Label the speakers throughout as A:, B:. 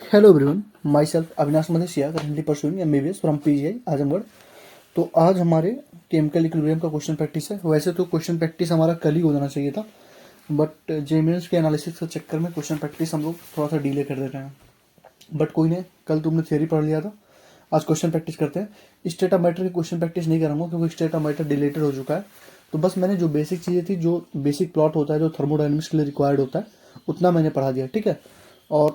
A: Hello everyone, myself Avinash Madhesia, currently pursuing MBBS from PGI Azamgarh. तो आज हमारे केमिकल इक्विलिब्रियम का क्वेश्चन प्रैक्टिस है। वैसे तो क्वेश्चन प्रैक्टिस हमारा कल ही हो जाना चाहिए था, बट जेमेंस के एनालिसिस के चक्कर में क्वेश्चन प्रैक्टिस हम लोग थोड़ा सा डिले कर दे रहे हैं। बट कोई नहीं, कल तुमने थियरी पढ़ लिया था, आज क्वेश्चन प्रैक्टिस करते हैं। स्टेट ऑफ मैटर की क्वेश्चन प्रैक्टिस नहीं करूँगा क्योंकि स्टेट ऑफ मैटर डिलेटेड हो चुका है। तो बस मैंने जो बेसिक चीज़ें थी, जो बेसिक प्लॉट होता है, जो थर्मोडाइनमिक्स के लिए रिक्वायर्ड होता है, उतना मैंने पढ़ा दिया, ठीक है। और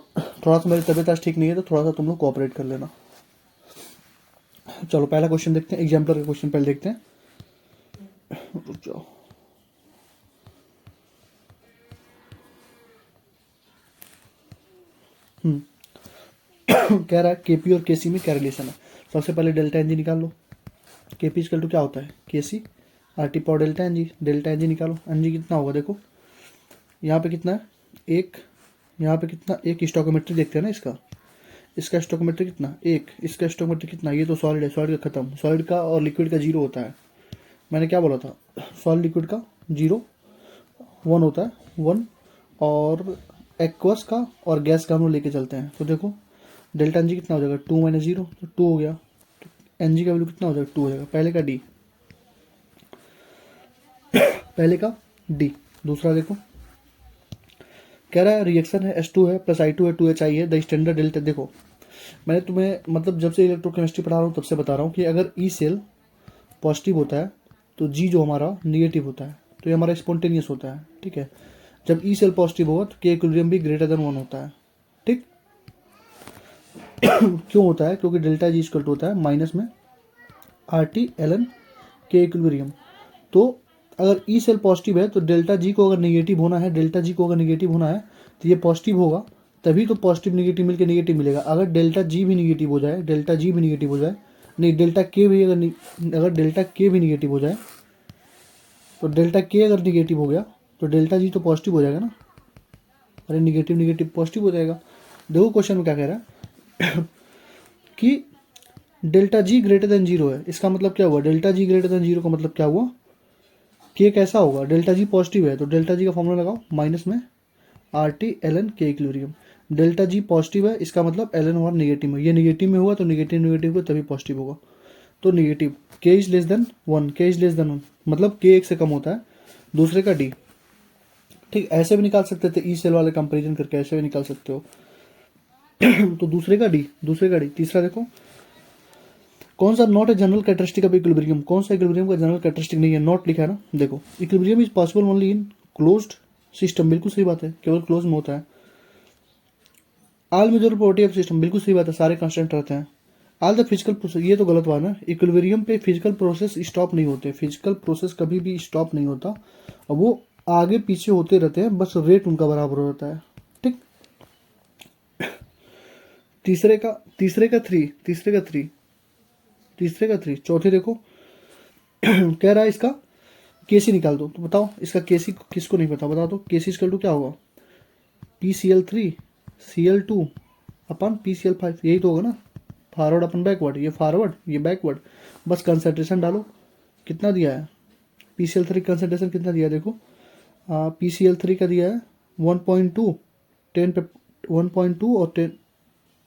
A: थोड़ा सा मेरी तबीयत आज ठीक नहीं है, तो थोड़ा सा तुम लोग कोऑपरेट कर लेना। चलो पहला क्वेश्चन देखते हैं, एग्जाम्पलर का क्वेश्चन पहले देखते हैं। रुक जाओ। कह रहा है केपी और केसी में क्या रिलेशन है। सबसे पहले डेल्टा एन जी निकाल लो। केपी इक्वल टू क्या होता है, KC R T power delta N G. Delta N G निकालो, एन जी कितना होगा, देखो यहाँ पे कितना है, एक, यहाँ पे कितना, एक स्टोकोमेट्री देखते हैं ना इसका, इसका स्टोकोमेट्री कितना, एक, इसका स्टोकोमेट्री कितना, ये तो सॉलिड है, सॉलिड का खत्म, सॉलिड का और लिक्विड का जीरो होता है। मैंने क्या बोला था, सॉलिड लिक्विड का जीरो, वन होता है, वन। और एक्वस का और गैस का हम लोग लेके चलते हैं। तो देखो डेल्टा एन जी कितना हो जाएगा, टू माइनस जीरो, तो टू हो गया। तो एन जी का वैल्यू कितना हो जाएगा, टू हो जाएगा। पहले का डी, पहले का डी। दूसरा देखो, कह रहा है रिएक्शन है H2 है प्लस I2 है 2HI है, द स्टैंडर्ड डेल्टा। देखो मैंने तुम्हें मतलब जब से इलेक्ट्रोकेमिस्ट्री पढ़ा रहा हूँ तब से बता रहा हूँ कि अगर ई सेल पॉजिटिव होता है तो जी जो हमारा निगेटिव होता है, तो ये हमारा स्पॉन्टेनियस होता है, ठीक है। जब ई सेल पॉजिटिव होगा तो के इक्विलिब्रियम भी ग्रेटर देन वन होता है, ठीक। क्यों होता है, क्योंकि डेल्टा जी इक्वल टू होता है माइनस में आर टी एल एन के इक्विलिब्रियम। तो अगर ई सेल पॉजिटिव है तो डेल्टा जी को अगर निगेटिव होना है, डेल्टा जी को अगर निगेटिव होना है तो ये पॉजिटिव होगा, तभी तो पॉजिटिव निगेटिव मिलकर निगेटिव मिलेगा। अगर डेल्टा जी भी निगेटिव हो जाए, डेल्टा जी भी निगेटिव हो जाए, नहीं डेल्टा के भी अगर डेल्टा के भी निगेटिव हो जाए, तो डेल्टा के अगर निगेटिव हो गया तो डेल्टा जी तो पॉजिटिव हो जाएगा ना। अरे निगेटिव निगेटिव पॉजिटिव हो जाएगा। देखो क्वेश्चन में क्या कह रहा है कि delta G greater than zero है। इसका मतलब क्या हुआ, delta G greater than zero का मतलब क्या हुआ, के कैसा होगा, डेल्टा जी पॉजिटिव है तो डेल्टा जी का फॉर्मूला लगाओ, माइनस में आर टी एल एन के इक्विलिब्रियम। डेल्टा जी पॉजिटिव है, इसका मतलब एल एन और निगेटिव है, ये निगेटिव में हुआ तो निगेटिव निगेटिव को तभी पॉजिटिव होगा, तो निगेटिव। के इज लेस देन वन, के इज लेस देन वन मतलब के एक से कम होता है। दूसरे का डी, ठीक। ऐसे भी निकाल सकते थे, ई सेल वाले कंपेरिजन करके ऐसे भी निकाल सकते हो। तो दूसरे का डी, दूसरे का डी। तीसरा देखो, कौन सा not a general characteristic of equilibrium, कौन सा इक्विलिब्रियम का जनरल कैरेक्टरिस्टिक नहीं है, नॉट लिखा है ना। देखो equilibrium is possible only in closed system, बिल्कुल सही बात है, केवल क्लोज में होता है। All major property of system, बिल्कुल सही बात है, सारे कांस्टेंट रहते हैं। ऑल द फिजिकल प्रोसेस, ये तो गलत बात है। इक्विलिब्रियम पे फिजिकल प्रोसेस स्टॉप नहीं होते, फिजिकल प्रोसेस कभी भी स्टॉप नहीं होता, और वो आगे पीछे होते रहते हैं, बस रेट उनका बराबर होता है, ठीक। तीसरे का, तीसरे का थ्री, तीसरे का थ्री, तीसरे का थ्री। चौथे देखो कह रहा है इसका केसी निकाल दो, तो बताओ इसका केसी किसको नहीं पता, बता दो। केसी इक्वल टू क्या होगा, P C L three C L two अपन पी सी एल फाइव, यही तो होगा ना। फॉरवर्ड अपन बैकवर्ड, ये फॉरवर्ड ये बैकवर्ड, बस कंसंट्रेशन डालो। कितना दिया है, P C L three concentration कितना दिया है, देखो पी सी एल थ्री का दिया है 1.2, 10 पे 1.2 और 10,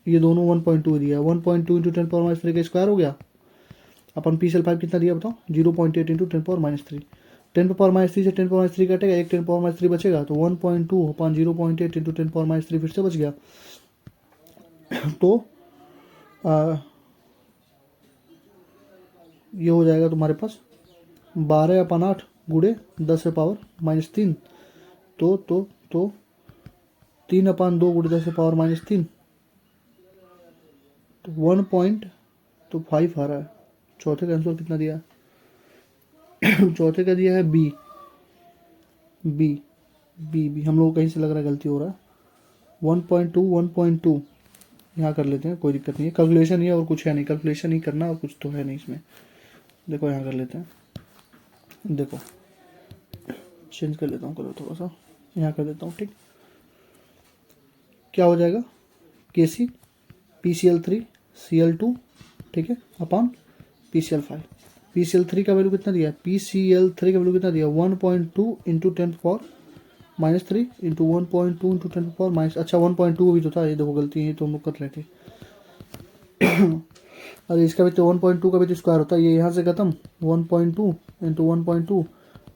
A: ये दोनों 1.2 दिया है। 1.2 इंटू 10 पावर -3 का स्क्वायर हो गया। अपन पी सी एल फाइव कितना दिया बताओ, 0.8 इंटू 10 पावर -3। 10 पावर -3 से 10 पावर -3 कटेगा, एक 10 पावर -3 बचेगा, तो 1.2 अपन 0.8 इंटू 10 पावर-3 फिर से बच गया। तो ये हो जाएगा तुम्हारे पास 12/8 गुड़े 10 से पावर-3, तो 3/2 गुड़े 10 से पावर-3, तो 1.5 आ रहा है। चौथे का आंसर कितना दिया चौथे का दिया है बी, बी बी बी। हम लोग को कहीं से लग रहा है गलती हो रहा है। 1.2 1.2 यहाँ कर लेते हैं, कोई दिक्कत नहीं है, कैलकुलेशन ही है और कुछ है नहीं, कैलकुलेशन ही करना और कुछ तो है नहीं इसमें। देखो यहाँ कर लेते हैं, देखो चेंज कर लेता हूँ कलर थोड़ा सा, यहाँ कर देता हूँ, ठीक। क्या हो जाएगा, K C P C L three C L two, ठीक है, upon P C L five. P C L three का वैल्यू कितना दिया है, पी सी एल थ्री का वैल्यू कितना दिया, 1.2 इंटू 10 पावर -3 इंटू 1.2 इंटू 10⁻, अच्छा 1.2 भी तो था, ये देखो गलती है, तो हम लोग कर रहे थे। अरे इसका भी तो 1.2 का भी तो स्क्वायर होता है, ये यहाँ से खत्म, 1.2 इंटू 1.2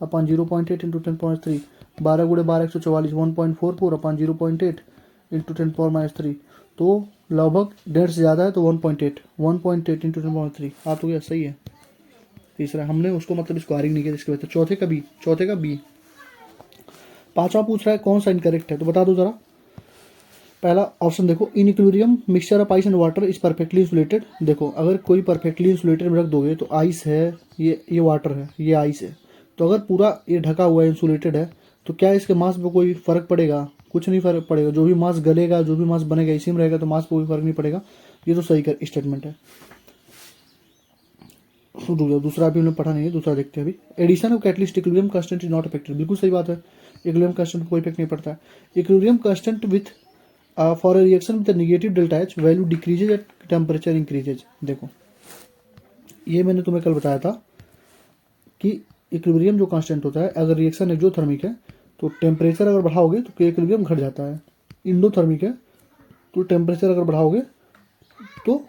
A: अपन 0.8 इंटू 10⁻3, 12 × 12 144, 1.44 अपन 0.8 इंटू 10⁻3, तो लगभग 1.5 से ज़्यादा है, तो 1.8 इंटू 10⁻3 आ तो गया, सही है। तीसरा हमने उसको मतलब स्क्वायरिंग नहीं किया, इसके बाद चौथे का बी। पांचवा पूछ रहा है कौन सा इनकरेक्ट है, तो बता दो जरा। पहला ऑप्शन देखो, in equilibrium mixture of ice and water is perfectly insulated. देखो अगर कोई परफेक्टली इंसुलेटेड में रख दोगे तो आइस है, ये वाटर है, ये आइस है, तो अगर पूरा ये ढका हुआ है, इंसुलेटेड है, तो क्या इसके मास पे कोई फर्क पड़ेगा? कुछ नहीं फर्क पड़ेगा, जो भी मास गलेगा, जो भी मास बनेगा इसी में रहेगा, तो मास पे कोई फर्क नहीं पड़ेगा। ये तो सही स्टेटमेंट है। दूसरा अभी हमने पढ़ा नहीं है, दूसरा देखते हैं अभी। Addition of catalyst equilibrium constant is not affected, बिल्कुल सही बात है, इक्विलिब्रियम कांस्टेंट को कोई इफेक्ट नहीं पड़ता है। Equilibrium constant with for a reaction with negative delta H value decreases at temperature increases. देखो ये मैंने तुम्हें कल बताया था कि इक्विलिब्रियम जो कांस्टेंट होता है, अगर रिएक्शन एक्सोथर्मिक है तो टेम्परेचर अगर बढ़ाओगे तो इक्विलिब्रियम घट जाता है, इंडोथर्मिक है तो टेम्परेचर अगर बढ़ाओगे तो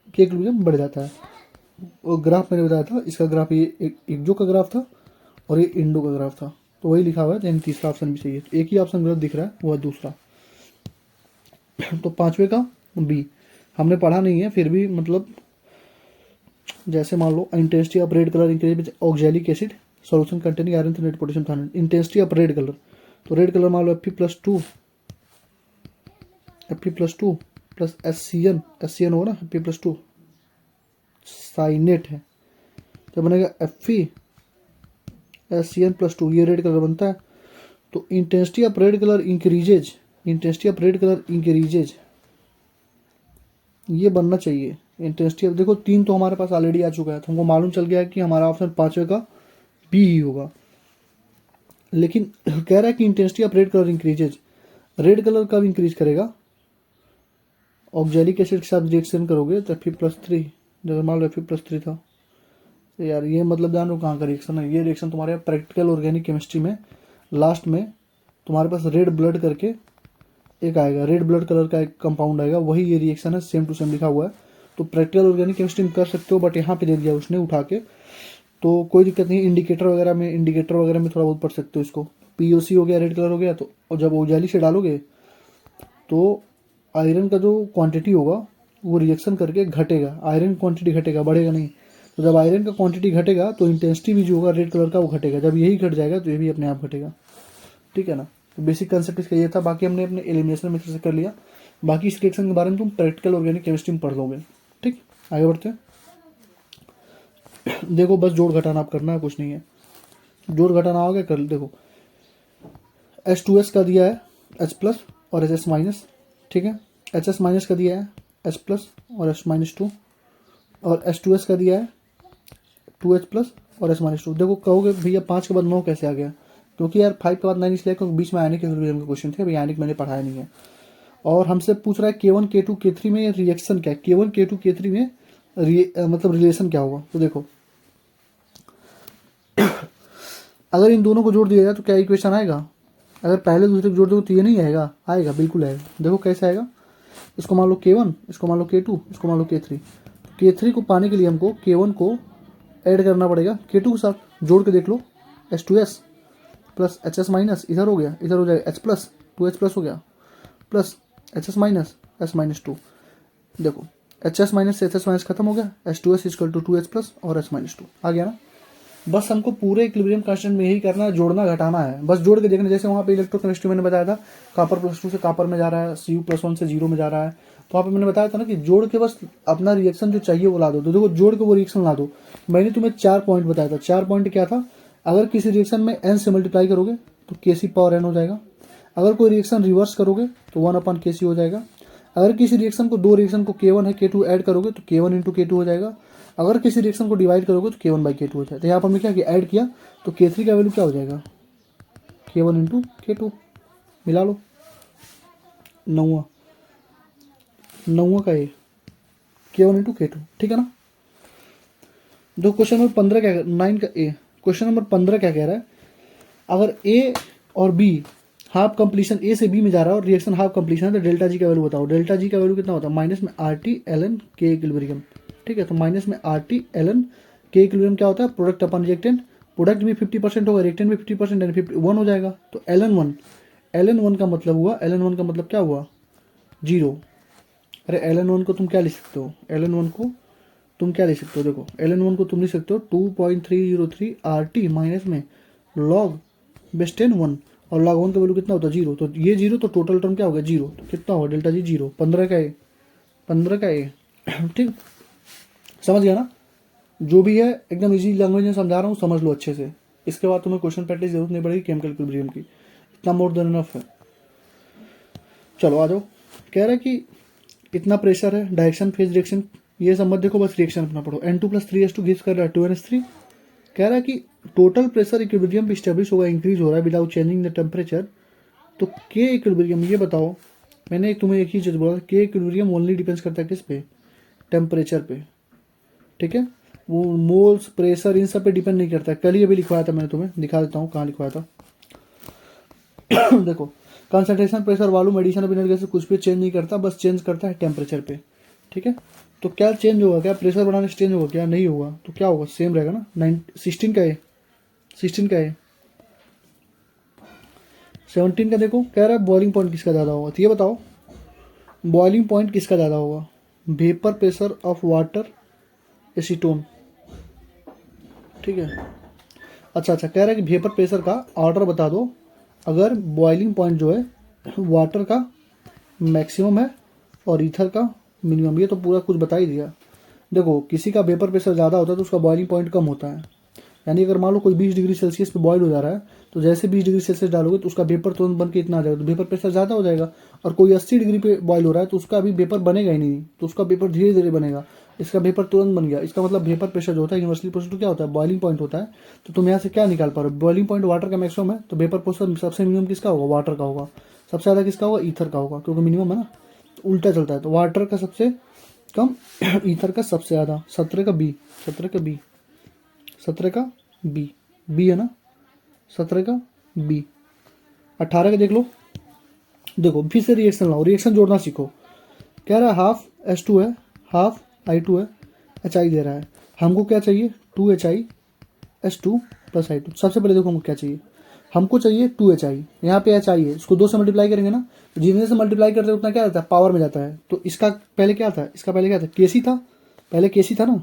A: इक्विलिब्रियम बढ़ जाता है। और ग्राफ मैंने बताया था, इसका ग्राफ ये एक्जो का ग्राफ था और ये इंडो का ग्राफ था, तो वही लिखा हुआ है, यानी तीसरा ऑप्शन भी चाहिए। तो एक ही ऑप्शन गलत दिख रहा है, वो है दूसरा। तो पांचवे का बी हमने पढ़ा नहीं है, फिर भी मतलब जैसे मान लो intensity of red colour increase with oxalic acid solution containing iron three potassium thiocyanide. Intensity of red colour, तो रेड कलर मान लो Fe+2 plus S C N होगा ना, Fe+2 साइनेट है, तो बनेगा FeSCN+2, ये रेड कलर बनता है। तो intensity of red colour increases, ये बनना चाहिए इंटेंसिटी ऑफ। देखो 3 तो हमारे पास ऑलरेडी आ चुका है, तो हमको मालूम चल गया है कि हमारा ऑप्शन पांचवे का बी ही होगा। लेकिन कह रहा है कि intensity of red colour increases, red colour कब इंक्रीज करेगा? ऑक्सैलिक एसिड के साथ रिएक्शन करोगे तो Fe+3, जैसे मान लो Fe+3 था, तो यार ये मतलब जान लो कहाँ का रिएक्शन है। ये रिएक्शन तुम्हारे प्रैक्टिकल ऑर्गेनिक केमिस्ट्री में लास्ट में तुम्हारे पास रेड ब्लड करके एक आएगा, रेड ब्लड कलर का एक कंपाउंड आएगा, वही ये रिएक्शन है, सेम टू सेम लिखा हुआ है। तो प्रैक्टिकल ऑर्गेनिक केमिस्ट्री में कर सकते हो, बट यहाँ पे दे दिया उसने उठा के, तो कोई दिक्कत नहीं। इंडिकेटर वगैरह में थोड़ा बहुत पढ़ सकते हो इसको। POC हो गया, रेड कलर हो गया, तो और जब ओजाली से डालोगे तो आयरन का जो क्वांटिटी होगा वो रिएक्शन करके घटेगा, आयरन क्वांटिटी घटेगा, बढ़ेगा नहीं। तो जब आयरन का क्वांटिटी घटेगा तो इंटेंसिटी भी जो होगा रेड कलर का वो घटेगा, जब यही घट जाएगा तो ये भी अपने आप घटेगा, ठीक है ना। तो बेसिक कंसेप्ट इसका ये था, बाकी हमने अपने एलिमिनेशन मेथड से कर लिया, बाकी इस रिएक्शन के बारे में तुम प्रैक्टिकल ऑर्गेनिक केमिस्ट्री में पढ़ लोगे। ठीक, आगे बढ़ते हैं। देखो बस जोड़ घटाना आप करना है, कुछ नहीं है, जोड़ घटाना हो गया कर। देखो H2S का दिया है H+ और HS-, ठीक है। HS- का दिया है H+ और H-2, और H2S का दिया है 2H+ और H-2। देखो कहोगे भैया 5 के बाद 9 कैसे आ गया? क्योंकि यार 5 के बाद 9 इसलिए क्योंकि बीच में आयनिक इक्विलिब्रियम के क्वेश्चन थे, अभी आयनिक मैंने पढ़ाया नहीं है। और हमसे पूछ रहा है K1 K2 K3 में रिएक्शन क्या है, K1 K2 K3 में मतलब रिलेशन क्या होगा। तो देखो अगर इन दोनों को जोड़ दिया जाए तो क्या इक्वेशन आएगा? अगर पहले दूसरे को जोड़ दो तो ये नहीं आएगा, आएगा, बिल्कुल आएगा। देखो कैसे आएगा, इसको मान लो K1, इसको मान लो K2, इसको मान लो K3। K3 को पाने के लिए हमको K1 को ऐड करना पड़ेगा K2 के साथ, जोड़ के देख लो, H2S प्लस HS- इधर हो गया, इधर हो जाएगा H+, 2H+ हो गया, प्लस HS- S-2। देखो HS- से HS- खत्म हो गया, H2S = 2H+ और S-2 आ गया ना। बस हमको पूरे इक्विलिब्रियम कांस्टेंट में यही करना है, जोड़ना घटाना है, बस जोड़ के देखना। जैसे वहाँ पे इलेक्ट्रोकेमिस्ट्री मैंने बताया था, कॉपर +2 से कॉपर में जा रहा है, Cu+1 से 0 में जा रहा है, तो वहाँ पे मैंने बताया था ना कि जोड़ के बस अपना रिएक्शन जो चाहिए वो ला दो। तो देखो जोड़ के वो रिएक्शन ला दो। मैंने तुम्हें 4 पॉइंट बताया था। 4 पॉइंट क्या था? अगर किसी रिएक्शन में n से मल्टीप्लाई करोगे तो Kc⁴n हो जाएगा। अगर कोई रिएक्शन रिवर्स करोगे तो 1/Kc हो जाएगा। अगर किसी रिएक्शन को, दो रिएक्शन को K1 है K2 ऐड करोगे तो K1 × K2 हो जाएगा। अगर किसी रिएक्शन को डिवाइड करोगे तो K1/K2 हो जाएगा। तो यहाँ पर हमने क्या किया, ऐड किया, तो K3 का वैल्यू क्या हो जाएगा, K1 × K2, मिला लो, 9वां का ये K1 × K2, ठीक है ना। दो क्वेश्चन नंबर 15 क्या, 9 का ए, क्वेश्चन नंबर 15 क्या कह रहा है, अगर A और बी हाफ कंप्लीशन, ए से बी में जा रहा है और रिएक्शन हाफ कंप्लीशन है, तो डेल्टा जी का वैल्यू बताओ। डेल्टा जी का वैल्यू कितना होता है, माइनस में आर टी एल एन के इक्विलिब्रियम। ठीक है, तो माइनस में आर टी एल एन के इक्विलिब्रियम क्या होता है, प्रोडक्ट अपन रिएक्टेंट, प्रोडक्ट भी 50% होगा, रिएक्टेंट भी 50% यानी 51 हो जाएगा। तो एल एन वन का मतलब हुआ, एल एन वन का मतलब क्या हुआ, जीरो। अरे एल एन वन को तुम क्या लिख सकते हो, एल एन वन को तुम क्या लिख सकते हो, देखो एल एन वन को तुम लिख सकते हो 2.303 आर टी माइनस में लॉग बेस 10 1, और लॉग वन का वैल्यू कितना होता है, जीरो। तो ये जीरो, तो टोटल टर्म क्या होगा, जीरो। तो कितना होगा डेल्टा जी, जीरो। 15 का ए, 15 का ए। ठीक, समझ गया ना। जो भी है एकदम इजी लैंग्वेज में समझा रहा हूँ, समझ लो अच्छे से। इसके बाद तुम्हें क्वेश्चन प्रैक्टिस जरूरत नहीं पड़ेगी केमिकल इक्विलिब्रियम की, इतना मोर देन इनफ है। चलो आ जाओ। कह रहा है कि इतना प्रेशर है, डायरेक्शन फेज रिएक्शन ये सब मत देखो, बस रिएक्शन अपना पढ़ो। N2 + 3S2 गिव्स कर रहा है 2NH3। कह रहा है कि टोटल प्रेशर इक्विलिब्रियम पे स्टेब्लिश होगा, इंक्रीज हो रहा है विदाउट चेंजिंग द टेम्परेचर। तो के इक्विलिब्रियम ये बताओ, मैंने तुम्हें एक ही चीज़ बोला, के इक्विलिब्रियम ओनली डिपेंड्स करता है किस पे, टेम्परेचर पे। ठीक है, वो मोल्स प्रेशर इन सब पे डिपेंड नहीं करता है। कल ही अभी लिखवाया था मैंने, तुम्हें दिखा देता हूँ कहाँ लिखवाया था। देखो, concentration pressure volume edition of inert gases कुछ भी चेंज नहीं करता, बस चेंज करता है टेम्परेचर पे। ठीक है, तो क्या चेंज होगा, क्या प्रेशर बढ़ाने से चेंज होगा, क्या नहीं होगा, तो क्या होगा, सेम रहेगा ना। 16 का है, 16 का है, 17 का देखो। कह रहा है बॉइलिंग पॉइंट किसका ज़्यादा होगा, तो ये बताओ बॉइलिंग पॉइंट किसका ज़्यादा होगा, vapour pressure of water acetone. ठीक है, अच्छा, कह रहा है कि वेपर प्रेशर का ऑर्डर बता दो अगर बॉइलिंग पॉइंट जो है वाटर का मैक्सिमम है और ईथर का मिनिमम। ये तो पूरा कुछ बता ही दिया। देखो, किसी का वेपर प्रेशर ज़्यादा होता है तो उसका बॉइलिंग पॉइंट कम होता है। यानी अगर मान लो कोई 20 डिग्री सेल्सियस पे बॉयल हो जा रहा है, तो जैसे 20 डिग्री सेल्सियस डालोगे तो उसका वेपर तुरंत बन के इतना आ जाएगा, तो वेपर प्रेशर ज़्यादा हो जाएगा। और कोई 80 डिग्री पे बॉयल हो रहा है तो उसका अभी वेपर बनेगा ही नहीं, तो उसका वेपर धीरे धीरे बनेगा। इसका वेपर तुरंत बन गया, इसका मतलब वेपर प्रेशर जो होता है यूनिवर्सल प्रेशर क्या होता है, बॉइलिंग पॉइंट होता है। तो तुम यहाँ से क्या निकाल पा रहे हो, बॉइलिंग पॉइंट वाटर का मैक्सिमम है, तो वेपर प्रेशर सबसे मिनिमम किसका होगा, वाटर का होगा। सबसे ज़्यादा किसका होगा, ईथर का होगा, क्योंकि मिनिमम है ना। तो उल्टा चलता है, तो वाटर का सबसे कम, ईथर का सबसे ज़्यादा। 17 का बी, 17 का बी, 17 का बी, बी है ना, 17 का बी। 18 का देख लो, देखो फिर से रिएक्शन लाओ, रिएक्शन जोड़ना सीखो। कह रहा है हाफ H2 है, हाफ I2 है, HI दे रहा है। हमको क्या चाहिए, 2HI H2 + I2। सबसे पहले देखो हमको क्या चाहिए, हमको चाहिए 2HI। यहाँ पे HI है, इसको 2 से मल्टीप्लाई करेंगे ना, तो जितने से मल्टीप्लाई करते हैं उतना क्या रहता है, पावर में जाता है। तो इसका पहले क्या था, इसका पहले क्या था, केसी था, पहले केसी था ना,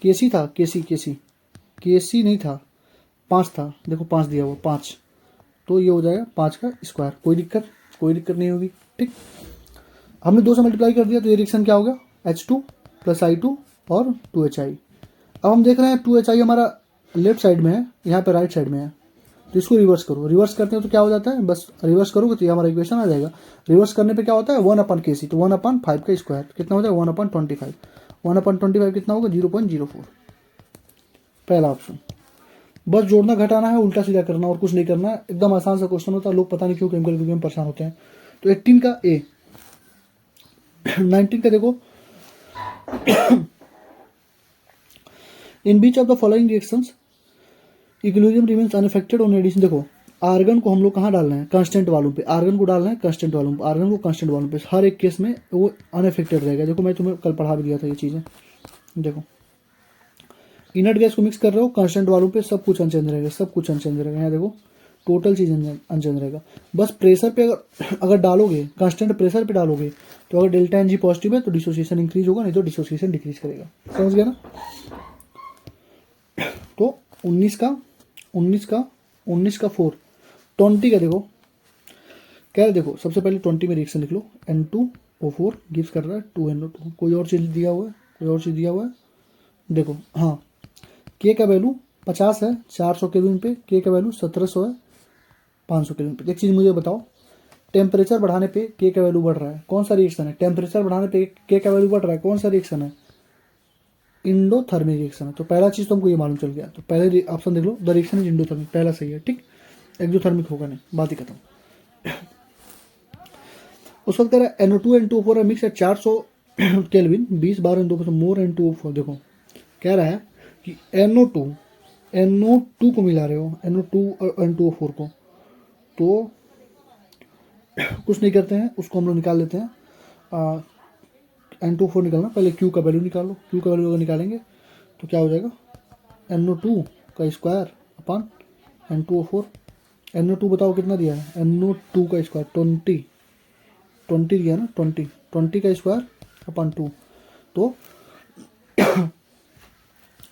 A: केसी था, केसी नहीं था, 5 था। देखो 5 दिया हुआ, 5, तो ये हो जाएगा 5 का स्क्वायर। कोई दिक्कत नहीं होगी। ठीक, हमने 2 से मल्टीप्लाई कर दिया, तो ये रिएक्शन क्या हो गया, H2 + I2 और 2HI। अब हम देख रहे हैं 2HI हमारा लेफ्ट साइड में है, यहाँ पे राइट साइड में है, तो इसको रिवर्स करो। रिवर्स करते हैं तो क्या हो जाता है, बस रिवर्स करोगे तो ये हमारा इक्वेशन आ जाएगा। रिवर्स करने पे क्या होता है, 1/KC, तो 1/5 का स्क्वायर कितना हो जाएगा, 1/25। 1/25 कितना होगा, 0.04। पहला ऑप्शन। बस जोड़ना घटाना है, उल्टा सीधा करना, और कुछ नहीं करना है। एकदम आसान सा क्वेश्चन होता है, लोग पता नहीं क्यों केमिकल इक्विलिब्रियम में परेशान होते हैं। तो 18 का ए। 19 का देखो, in which of the following reactions equilibrium remains unaffected on addition. देखो, आर्गन को हम लोग कहाँ डालना है, कांस्टेंट वॉल्यूम पे। आर्गन को डालना है कांस्टेंट वॉल्यूम पे, आर्गन को कांस्टेंट वॉल्यूम पे। हर एक केस में वो अनअफेक्टेड रहेगा। देखो मैं तुम्हें कल पढ़ा भी दिया था ये चीज़ें। देखो, इनर्ट गैस को मिक्स कर रहे हो कांस्टेंट वॉल्यूम पे, सब कुछ अनचेंज रहेगा, सब कुछ अनचेंज रहेगा। यहाँ देखो टोटल चीज़ अनचेंज रहेगा। बस प्रेशर पे अगर डालोगे, कांस्टेंट प्रेशर पे डालोगे, तो अगर डेल्टा Ng पॉजिटिव है तो डिसोसिएशन इंक्रीज होगा, नहीं तो डिसोसिएशन डिक्रीज करेगा। समझ गया ना। तो 19 का 4। 20 का देखो, कह रहे देखो सबसे पहले 20 में रिएक्शन लिख लो। N2O4 गिव्स कर रहा है 2NO2। कोई और चीज़ दिया हुआ है, देखो हाँ, के का वैल्यू 50 है 400 केल्विन पे, के का वैल्यू 1700 है 500 केल्विन पे। एक चीज़ मुझे बताओ, टेम्परेचर बढ़ाने पे के का वैल्यू बढ़ रहा है, कौन सा रिएक्शन है, टेम्परेचर बढ़ाने पे के का वैल्यू बढ़ रहा है, कौन सा रिएक्शन है, इंडोथर्मिक रिएक्शन है। तो पहला चीज़ तो हमको ये मालूम चल गया। तो पहले ऑप्शन देख लो, द रिएक्शन इज इंडोथर्मिक, पहला सही है। ठीक, एक्सोथर्मिक होगा नहीं, बात ही खत्म। उस वक्त तेरा NO2 N2O4 है मिक्स है 400 केल्विन, 20 बार N2O4 मोर N2O4। देखो कह रहा है कि NO2 को मिला रहे हो, NO2 और N2O4 को, तो कुछ नहीं करते हैं, उसको हम लोग निकाल लेते हैं। N2O4 निकालना, पहले Q का वैल्यू निकालो। Q का वैल्यू अगर निकालेंगे तो क्या हो जाएगा, NO2 का स्क्वायर अपन N2O4। NO2 बताओ कितना दिया है, NO2 का स्क्वायर 20 दिया ना, 20 का स्क्वायर अपन 2, तो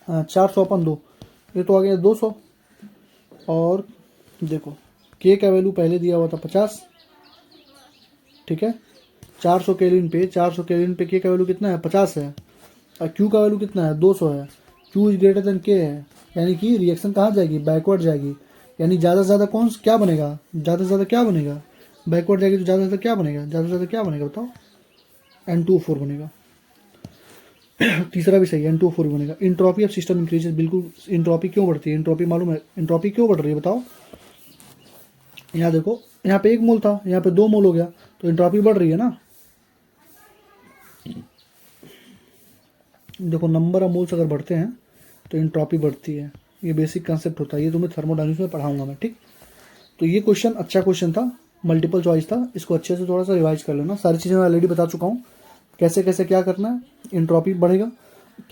A: 400 अपन 2, ये तो आ गया 200। और देखो K का वैल्यू पहले दिया हुआ था 50, ठीक है। 400 केल्विन पे K का वैल्यू कितना है, 50 है। और Q का वैल्यू कितना है, 200 है। Q is greater than K है, यानी कि रिएक्शन कहाँ जाएगी, बैकवर्ड जाएगी। यानी ज़्यादा से ज़्यादा कौन क्या बनेगा, ज़्यादा से ज़्यादा क्या बनेगा, बैकवर्ड जाएगी तो ज़्यादा से ज़्यादा क्या बनेगा, ज़्यादा से ज़्यादा क्या बनेगा बताओ, N2O4 बनेगा। तीसरा भी सही है, N2O4 बनेगा। इंट्रॉपी ऑफ सिस्टम इंक्रीजेस, बिल्कुल। इंट्रॉपी क्यों बढ़ती है, इंट्रॉपी मालूम है, इंट्रॉपी क्यों बढ़ रही है बताओ। यहाँ देखो, यहाँ पे 1 मोल था, यहाँ पे 2 मोल हो गया, तो इंट्रॉपी बढ़ रही है ना। देखो नंबर ऑफ मोल्स अगर बढ़ते हैं तो इंट्रॉपी बढ़ती है, ये बेसिक कंसेप्ट होता है, ये तुम्हें थर्मोडायनामिक्स में पढ़ाऊंगा मैं, ठीक। तो ये क्वेश्चन अच्छा क्वेश्चन था, मल्टीपल चॉइस था, इसको अच्छे से थोड़ा सा रिवाइज कर लेना। सारी चीज़ें मैं ऑलरेडी बता चुका हूँ, कैसे कैसे क्या करना है। इंट्रॉपी बढ़ेगा,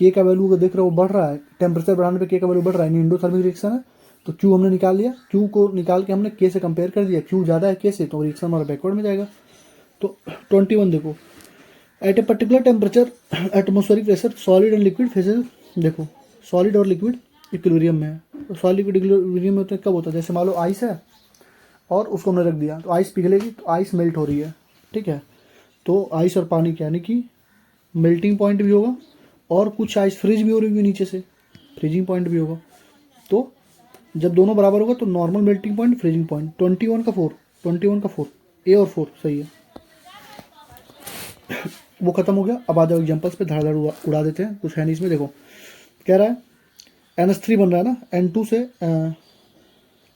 A: K का वैल्यू को देख रहे हो बढ़ रहा है, टेम्परेचर बढ़ाने पे K का वैल्यू बढ़ रहा है, इंडोथर्मिक रिएक्शन है। तो Q हमने निकाल लिया, Q को निकाल के हमने K से कंपेयर कर दिया, Q ज़्यादा है K से, तो रिएक्शन हमारा बैकवर्ड में जाएगा। तो 21 देखो, at a particular temperature atmospheric pressure solid and liquid phases, देखो सॉलिड और लिक्विड इक्विलिब्रियम में है। तो सॉलिड लिक्विड इक्विलिब्रियम में होता है, कब होता है, जैसे मान लो आइस है और उसको हमने रख दिया, तो आइस पिघलेगी, तो आइस मेल्ट हो रही है, ठीक है। तो आइस और पानी क्या, यानी कि मेल्टिंग पॉइंट भी होगा, और कुछ आइस फ्रीज भी हो रही होगी नीचे से, फ्रीजिंग पॉइंट भी होगा। तो जब दोनों बराबर होगा तो normal melting point, freezing point. 21 का 4, ए और 4 सही है। वो खत्म हो गया। अब आ जाओ एग्जाम्पल्स पे, धड़ाधड़ उड़ा देते हैं, कुछ है नहीं इसमें। देखो कह रहा है NH3 बन रहा है ना, N2 से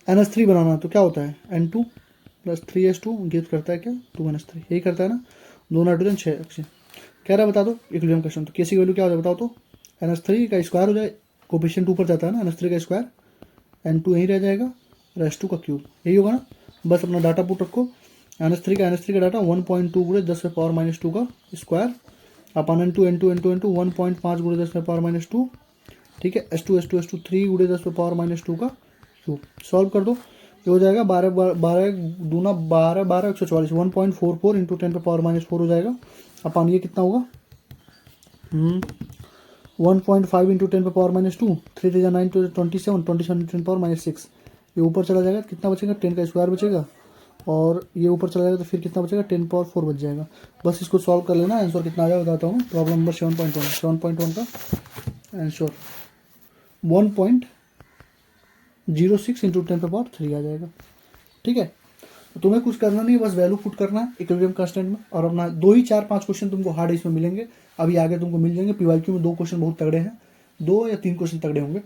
A: NH3 बनाना, तो क्या होता है, N2 + 3H2 गिव करता है क्या, 2NH3, यही करता है ना, 2 नाइट्रोजन 6 ऑक्सीजन। कह रहा है बता दो इक्विलिब्रियम क्वेश्चन, तो Kc की वैल्यू क्या हो जाए बताओ तो, NH3 का स्क्वायर हो जाए, कोफिशिएंट ऊपर जाता है ना, NH3 का स्क्वायर, N2 यहीं रह जाएगा, और H2 का क्यूब, यही होगा ना। बस अपना डाटा पुट रखो, NH3 का डाटा 1.2 × 10⁻² का स्क्वायर, अपन N2 1.5 × 10⁻², ठीक है। H2 3 × 10⁻² का क्यूब। सॉल्व कर दो, ये हो जाएगा 12 दूना 12 12 144, 1.44 × 10⁻⁴ हो जाएगा। अपन ये कितना होगा, 1.5 × 10⁻², 3 3 9 27, 27 10⁻⁶, ये ऊपर चला जाएगा, कितना बचेगा, 10 का स्क्वायर बचेगा, और ये ऊपर चला जाएगा तो फिर कितना बचेगा, 10⁻⁴ बच जाएगा। बस इसको सॉल्व कर लेना, आंसर कितना आ जाएगा बताता हूँ। प्रॉब्लम नंबर 7.1 का आंसर 1.06 × 10⁻³ आ जाएगा, ठीक है। तो तुम्हें कुछ करना नहीं है, बस वैल्यू पुट करना है इक्विलिब्रियम कांस्टेंट में, और अपना 2 ही 4 5 क्वेश्चन तुमको हार्ड इसमें मिलेंगे, अभी आगे तुमको मिल जाएंगे। PYQ में 2 क्वेश्चन बहुत तगड़े हैं, 2 या 3 क्वेश्चन तगड़े होंगे,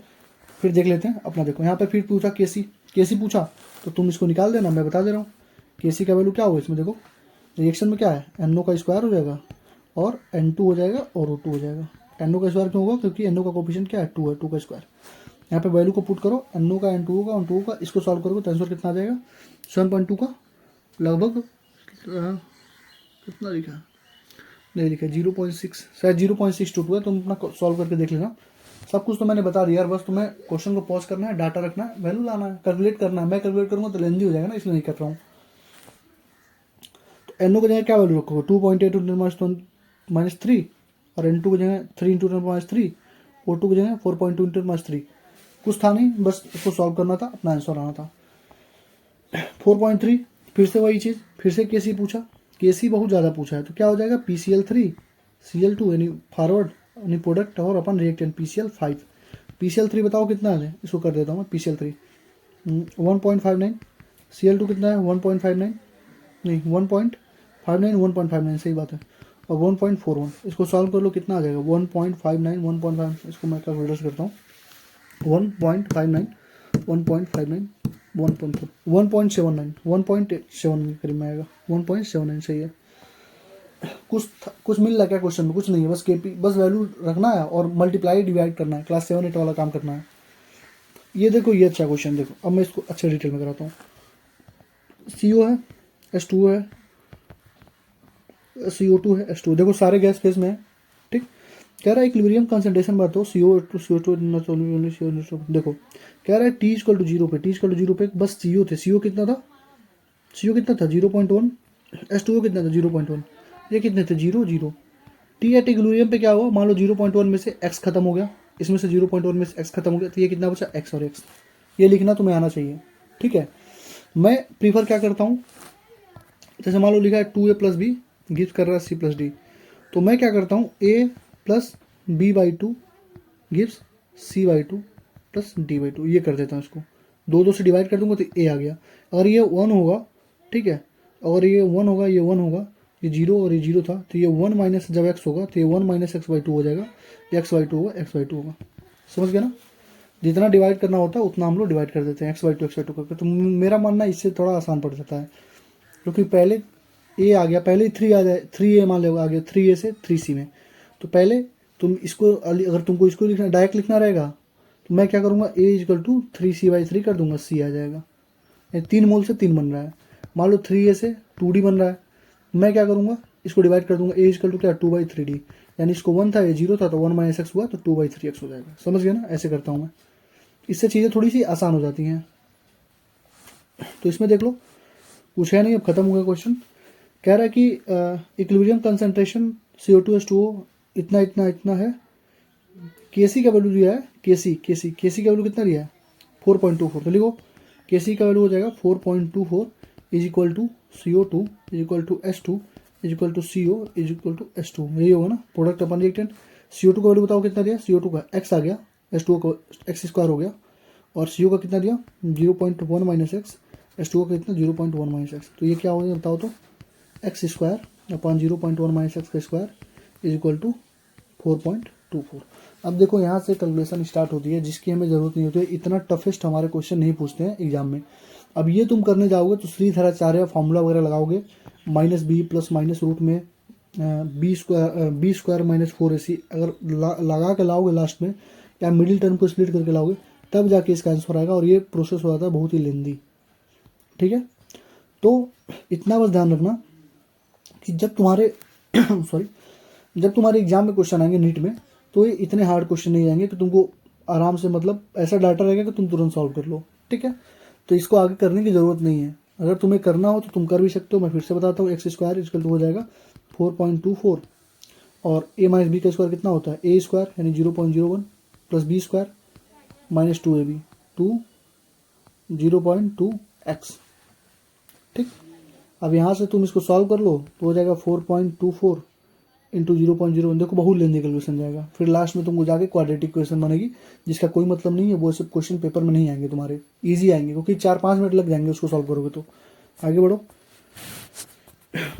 A: फिर देख लेते हैं अपना। देखो यहाँ पे फिर पूछा केसी पूछा, तो तुम इसको निकाल देना, मैं बता दे रहा हूँ। केसी का वैल्यू क्या होगा इसमें, देखो रिएक्शन में क्या है, NO का स्क्वायर हो जाएगा, और N2 हो जाएगा, और O2 हो जाएगा। NO का स्क्वायर क्यों होगा, क्योंकि NO का कोफिशिएंट क्या है, 2 है, 2 का स्क्वायर। यहाँ पे वैल्यू को पुट करो, NO का N2 का, N2 का, इसको सॉल्व करोगे तो आंसर कितना आ जाएगा, 7.2 का लगभग कितना लिखा, नहीं लिखा, 0.6, शायद 0.622 है। तुम अपना सॉल्व करके देख लेना। सब कुछ तो मैंने बता दिया यार, बस तुम्हें क्वेश्चन को पॉज करना है, डाटा रखना है, वैल्यू लाना है, कैलकुलेट करना है। मैं कैलकुलेट करूँगा तो लेंदी हो जाएगा ना, इसलिए नहीं कर रहा हूँ। तो NO की जगह क्या वैल्यू रखोगे, 2.8 × 10⁻³ और N2 की जगह 3 × 10⁻³, O2 की जगह 4.2 × 10⁻³। कुछ था नहीं, बस इसको सॉल्व करना था, अपना आंसर आना था। 4.3 फिर से वही चीज़, फिर से केसी पूछा, केसी बहुत ज़्यादा पूछा है, तो क्या हो जाएगा, PCl3 Cl2, यानी फॉरवर्ड यानी प्रोडक्ट, और अपन रिएक्टेंट PCl5। PCl3 बताओ कितना है, इसको कर देता हूँ मैं। PCl3 1.59, Cl2 कितना है 1.59, नहीं 1.59, 1.59 सही बात है, और 1.41, इसको सॉल्व कर लो, कितना आ जाएगा 1.59, 1.5, इसको मैं कैलकुलेटर करता हूँ, 1.59, 1.59, 1.4, 1.79, 1.7 के करीब में आएगा, 1.79 सही है। कुछ मिल रहा क्या क्वेश्चन में, कुछ नहीं है, बस केपी, बस वैल्यू रखना है और मल्टीप्लाई डिवाइड करना है, क्लास 7 8 वाला काम करना है। ये देखो, ये अच्छा क्वेश्चन, देखो अब मैं इसको अच्छे डिटेल में कराता हूँ। CO है, H2O है, CO2 है, H2O। देखो सारे गैस फेज में है, ठीक। कह रहा है इक्विलिब्रियम कंसंट्रेशन बताओ CO2 CO2। देखो कह रहा है T इक्वल टू जीरो पे, T इक्वल टू जीरो पे बस CO थे। CO कितना था, CO कितना था 0.1, H2O कितना था 0.1, ये कितने थे 0 0। T एट इक्विलिब्रियम पे क्या हुआ, मान लो 0.1 में से x खत्म हो गया, इसमें से 0.1 में से x खत्म हो गया, तो ये कितना बचा x और x। ये लिखना तुम्हें आना चाहिए, ठीक है। मैं प्रीफर क्या करता हूँ, जैसे मान लो लिखा है 2a प्लस बी गिव्स कर रहा है c प्लस डी, तो मैं क्या करता हूँ a plus B by two gives c by two plus D by two, ये कर देता हूँ इसको, दो दो से डिवाइड कर दूंगा तो a आ गया। अगर ये 1 होगा, ठीक है, अगर ये 1 होगा, ये 1 होगा, ये 0 और ये 0 था, तो ये 1 माइनस जब x होगा तो ये 1 माइनस एक्स बाई टू हो जाएगा, ये एक्स बाई टू होगा, एक्स बाई टू होगा। समझ गया ना, जितना डिवाइड करना होता है उतना हम लोग डिवाइड कर देते हैं एक्स बाई टू करके। तो मेरा मानना इससे थोड़ा आसान पड़ जाता है, क्योंकि पहले ए आ गया, पहले 3 आ जाए, 3a मान लो आ गया 3a से 3c में, तो पहले तुम इसको अगर तुमको इसको लिखना डायरेक्ट लिखना रहेगा तो मैं क्या करूँगा a इक्वल टू 3c/3 कर दूंगा, c आ जाएगा। 3 मोल से 3 बन रहा है, मान लो 3a से 2d बन रहा है, मैं क्या करूँगा इसको डिवाइड कर दूंगा, a इक्वल टू क्या 2/3d, यानी इसको 1 था, ये 0 था, तो 1 माइनस एक्स हुआ तो 2/3x हो जाएगा। समझ गया ना, ऐसे करता हूँ मैं, इससे चीज़ें थोड़ी सी आसान हो जाती हैं। तो इसमें देख लो कुछ है नहीं, अब खत्म हो गया क्वेश्चन। कह रहा है कि इक्विलिब्रियम कंसंट्रेशन CO2H2O इतना इतना इतना है, Kc का वैल्यू दिया है, Kc का वैल्यू कितना दिया है 4.24, तो लिखो Kc का वैल्यू हो जाएगा 4.24 is equal to CO2 is equal to H2 is equal to CO is equal to H2, यही होगा ना, प्रोडक्ट अपन रिएक्टेंट। CO2 का वैल्यू बताओ कितना दिया, CO2 का x आ गया, H2O का x स्क्वायर हो गया, और CO का कितना दिया 0.1 माइनस एक्स, H2O का कितना 0.1 माइनस एक्स, तो ये क्या हो गया बताओ तो x square upon 0.1 minus x का स्क्वायर इज इक्वल टू 4.24। अब देखो यहाँ से कैलकुलेशन स्टार्ट होती है जिसकी हमें ज़रूरत नहीं होती है, इतना टफेस्ट हमारे क्वेश्चन नहीं पूछते हैं एग्जाम में। अब ये तुम करने जाओगे तो श्रीधराचार्य फॉर्मूला वगैरह लगाओगे, minus B plus minus root में बी स्क्वायर माइनस 4ac अगर लगा के लाओगे लास्ट में, या मिडिल टर्म को स्प्लिट करके लाओगे, तब जाके इसका आंसर आएगा, और ये प्रोसेस हो जाता है बहुत ही लेंदी, ठीक है। तो इतना बस ध्यान रखना कि जब तुम्हारे सॉरी जब तुम्हारे एग्जाम में क्वेश्चन आएंगे नीट में, तो ये इतने हार्ड क्वेश्चन नहीं आएंगे कि तुमको आराम से, मतलब ऐसा डाटा रहेगा कि तुम तुरंत सॉल्व कर लो, ठीक है। तो इसको आगे करने की ज़रूरत नहीं है, अगर तुम्हें करना हो तो तुम कर भी सकते हो। मैं फिर से बताता हूँ, एक्स स्क्वायर इक्वल टू हो जाएगा 4.24, और a माइनस बी का स्क्वायर कितना होता है a स्क्वायर यानी 0.01 plus B square minus 2ab 0.2x, ठीक। अब यहाँ से तुम इसको सॉल्व कर लो तो हो जाएगा 4.24 इंटू 0.01, देखो बहुत लेंदी कैलकुलेशन जाएगा, फिर लास्ट में तुमको जाके क्वाड्रेटिक क्वेश्चन बनेगी जिसका कोई मतलब नहीं है, वो सब क्वेश्चन पेपर में नहीं आएंगे तुम्हारे, इजी आएंगे, क्योंकि 4-5 मिनट लग जाएंगे उसको सॉल्व करोगे तो। आगे बढ़ो,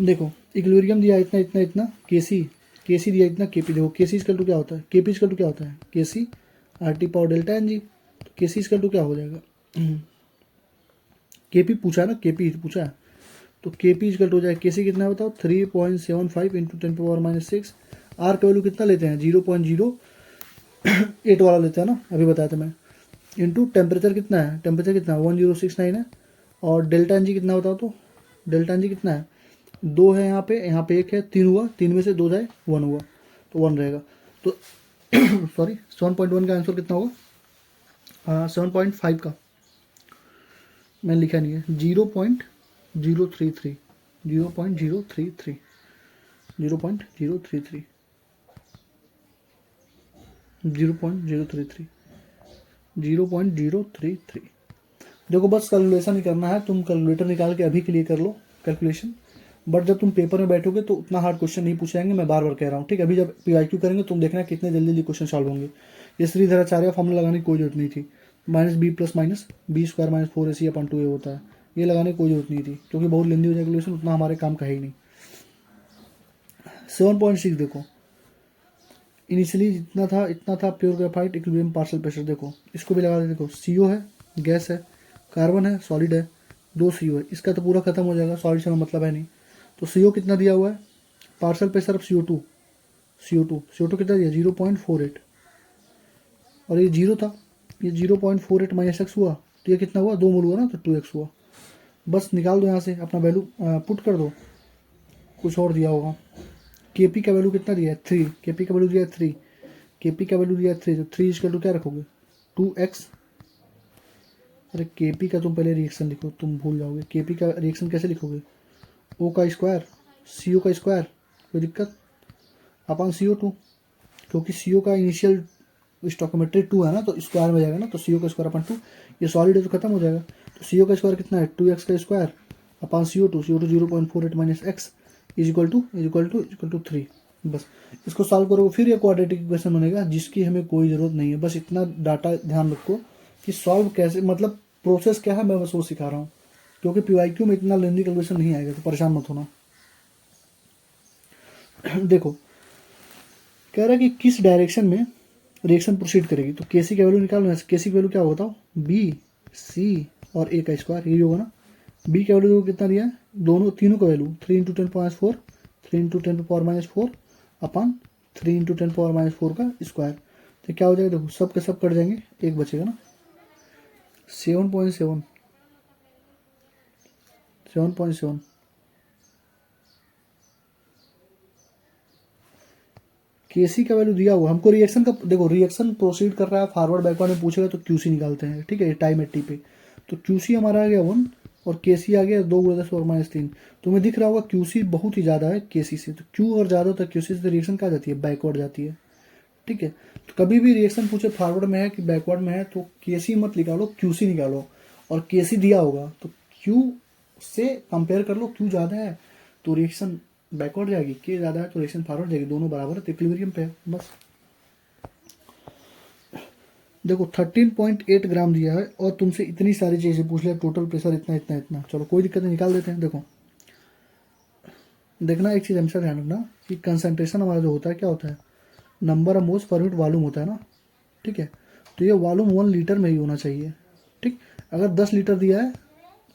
A: देखो इक्विलिब्रियम दिया इतना इतना इतना, केसी दिया इतना, केपी देखो केसी इक्वल टू क्या होता है, केपी इक्वल टू क्या होता है केसी RT पावर डेल्टा एनजी, तो केसी इक्वल टू क्या हो जाएगा केपी पूछा है ना, केपी पूछा है, तो केपी इक्वल टू हो जाएगा, केसी कितना है बताओ 3.75 इंटू 10 पावर माइनस 6, आर का वैल्यू कितना लेते हैं 0.08 वाला लेते हैं ना, अभी बताया था मैं, इंटू टेम्परेचर कितना है, टेम्परेचर कितना 1069 है, और डेल्टा एनजी कितना बताओ तो, डेल्टा एनजी कितना है 2 है, यहाँ पे 1 है, 3 हुआ, 3 में से 2 जाए 1 हुआ, तो 1 रहेगा, तो सॉरी 7.1 का आंसर कितना होगा, 7.5 का मैंने लिखा नहीं है, 0.033 0.033 0.033 0.033 0.033। देखो बस कैलकुलेशन ही करना है, तुम कैलकुलेटर निकाल के अभी के लिए कर लो कैलकुलेशन, बट जब तुम पेपर में बैठोगे तो उतना हार्ड क्वेश्चन नहीं पूछाएंगे, मैं बार बार कह रहा हूँ, ठीक। अभी जब PYQ करेंगे तुम देखना कितने जल्दी जल्दी क्वेश्चन सॉल्व होंगे। ये श्रीधराचार्य फॉर्मूला लगाने की कोई जरूरत नहीं थी, minus B plus minus B square minus 4ac upon 2a होता है, ये लगाने की कोई जरूरत नहीं थी, क्योंकि बहुत लेंदी हो जाए कैलकुलेशन, उतना हमारे काम का है ही नहीं। 7.6 देखो इनिशियली जितना था इतना था, pure graphite equilibrium partial pressure, देखो इसको भी लगा दे, देखो CO है गैस है, कार्बन है सॉलिड है, 2 CO है, इसका तो पूरा खत्म हो जाएगा, सॉलिड से मतलब है नहीं, तो CO कितना दिया हुआ है, पार्शियल प्रेशर ऑफ CO2 कितना दिया 0.48, और ये 0 था, ये 0.48 माइनस एक्स हुआ, तो ये कितना हुआ 2 मोल हुआ ना, तो 2x हुआ, बस निकाल दो यहाँ से, अपना वैल्यू पुट कर दो, कुछ और दिया होगा। के पी का वैल्यू कितना दिया है 3, के पी का वैल्यू दिया है 3, के पी का वैल्यू दिया है 3, तो 3 इक्वल टू क्या रखोगे 2x। अरे के पी का तुम पहले रिएक्शन लिखो, तुम भूल जाओगे। के पी का रिएक्शन कैसे लिखोगे, ओ का स्क्वायर सी ओ का स्क्वायर, कोई दिक्कत, अपन सी ओ टू, क्योंकि सी ओ का इनिशियल स्टोकियोमेट्री 2 है ना, तो स्क्वायर में जाएगा ना, तो सी ओ का स्क्वायर अपन 2, ये सॉलिड है तो खत्म हो जाएगा। तो सी ओ का स्क्वायर कितना है 2x का square upon C O two 0.48 minus X is equal to 3। बस इसको सॉल्व करोगे फिर ये क्वाड्रेटिक इक्वेशन बनेगा, जिसकी हमें कोई ज़रूरत नहीं है। बस इतना डाटा ध्यान रखो कि सॉल्व कैसे, मतलब प्रोसेस क्या है, मैं बस वो सिखा रहा हूँ, क्योंकि पीवाईक्यू में इतना लेंदी कैलकुलेशन नहीं आएगा, तो परेशान मत होना। देखो कह रहा है कि किस डायरेक्शन में रिएक्शन प्रोसीड करेगी, तो केसी का वैल्यू निकालो। केसी का वैल्यू क्या होगा बताओ, बी सी और ए का स्क्वायर, ये होगा ना। बी का वैल्यू कितना दिया है, दोनों तीनों का वैल्यू 3 × 10⁻⁴, 3 × 10⁻⁴ अपन 3 × 10⁻⁴ का स्क्वायर, तो क्या हो जाएगा, देखो सब के सब कट जाएंगे, एक बचेगा ना 7.7 7.7। केसी का वैल्यू दिया हुआ हमको, रिएक्शन का देखो, रिएक्शन प्रोसीड कर रहा है फॉरवर्ड बैकवर्ड में पूछेगा तो क्यूसी निकालते हैं, ठीक है, टाइम 80 पे। तो क्यूसी हमारा आ गया 1 और केसी आ गया 2 × 10⁻³ तुम्हें दिख रहा होगा क्यूसी बहुत ही ज़्यादा है केसी से, तो क्यू अगर ज़्यादा होता है क्यूसी से, तो रिएक्शन क्या जाती है, बैकवर्ड जाती है, ठीक है। तो कभी भी रिएक्शन पूछे फॉरवर्ड में है कि बैकवर्ड में है, तो केसी मत निकालो, क्यूसी निकालो। और केसी दिया होगा तो क्यू से कंपेयर कर लो, क्यू ज़्यादा है तो रिएक्शन बैकवर्ड जाएगी, के ज़्यादा है तो रिएक्शन फॉरवर्ड जाएगी, दोनों बराबर है तो इक्विलिब्रियम पे है। बस देखो 13.8 ग्राम दिया है और तुमसे इतनी सारी चीज़ें पूछ लिया, टोटल प्रेशर इतना इतना इतना, चलो कोई दिक्कत नहीं, निकाल देते हैं। देखो देखना एक चीज़ हमेशा ध्यान रखना कि कंसंट्रेशन हमारा जो होता है क्या होता है, number of moles per unit volume होता है ना, ठीक है। तो ये वॉल्यूम 1 लीटर में ही होना चाहिए, ठीक। अगर 10 लीटर दिया है,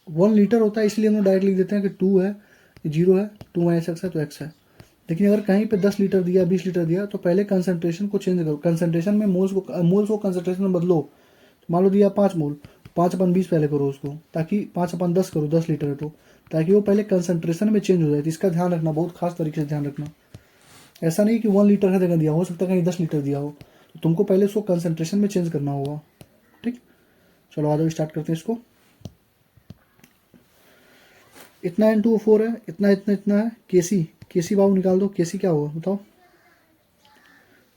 A: 1 लीटर होता है इसलिए हम लोग डायरेक्ट लिख देते हैं कि 2 है, 0 है, 2 माइनस एक्स है तो एक्स है। लेकिन अगर कहीं पे 10 लीटर दिया, 20 लीटर दिया, तो पहले कंसंट्रेशन को चेंज करो, कंसंट्रेशन में मोल्स को कंसंट्रेशन में बदलो। मान लो दिया 5 मोल, 5/20 पहले करो उसको, ताकि 5/10 करो, 10 लीटर है तो, ताकि वो पहले कंसंट्रेशन में चेंज हो जाए। तो इसका ध्यान रखना, बहुत खास तरीके से ध्यान रखना। ऐसा नहीं कि 1 लीटर का जगह दिया, हो सकता है कहीं 10 लीटर दिया हो, तो तुमको पहले उसको कंसंट्रेशन में चेंज करना होगा, ठीक। चलो आ जाओ स्टार्ट करते हैं इसको। इतना इंटू 4 है, इतना इतना इतना है, केसी बाबू निकाल दो, केसी क्या होगा बताओ,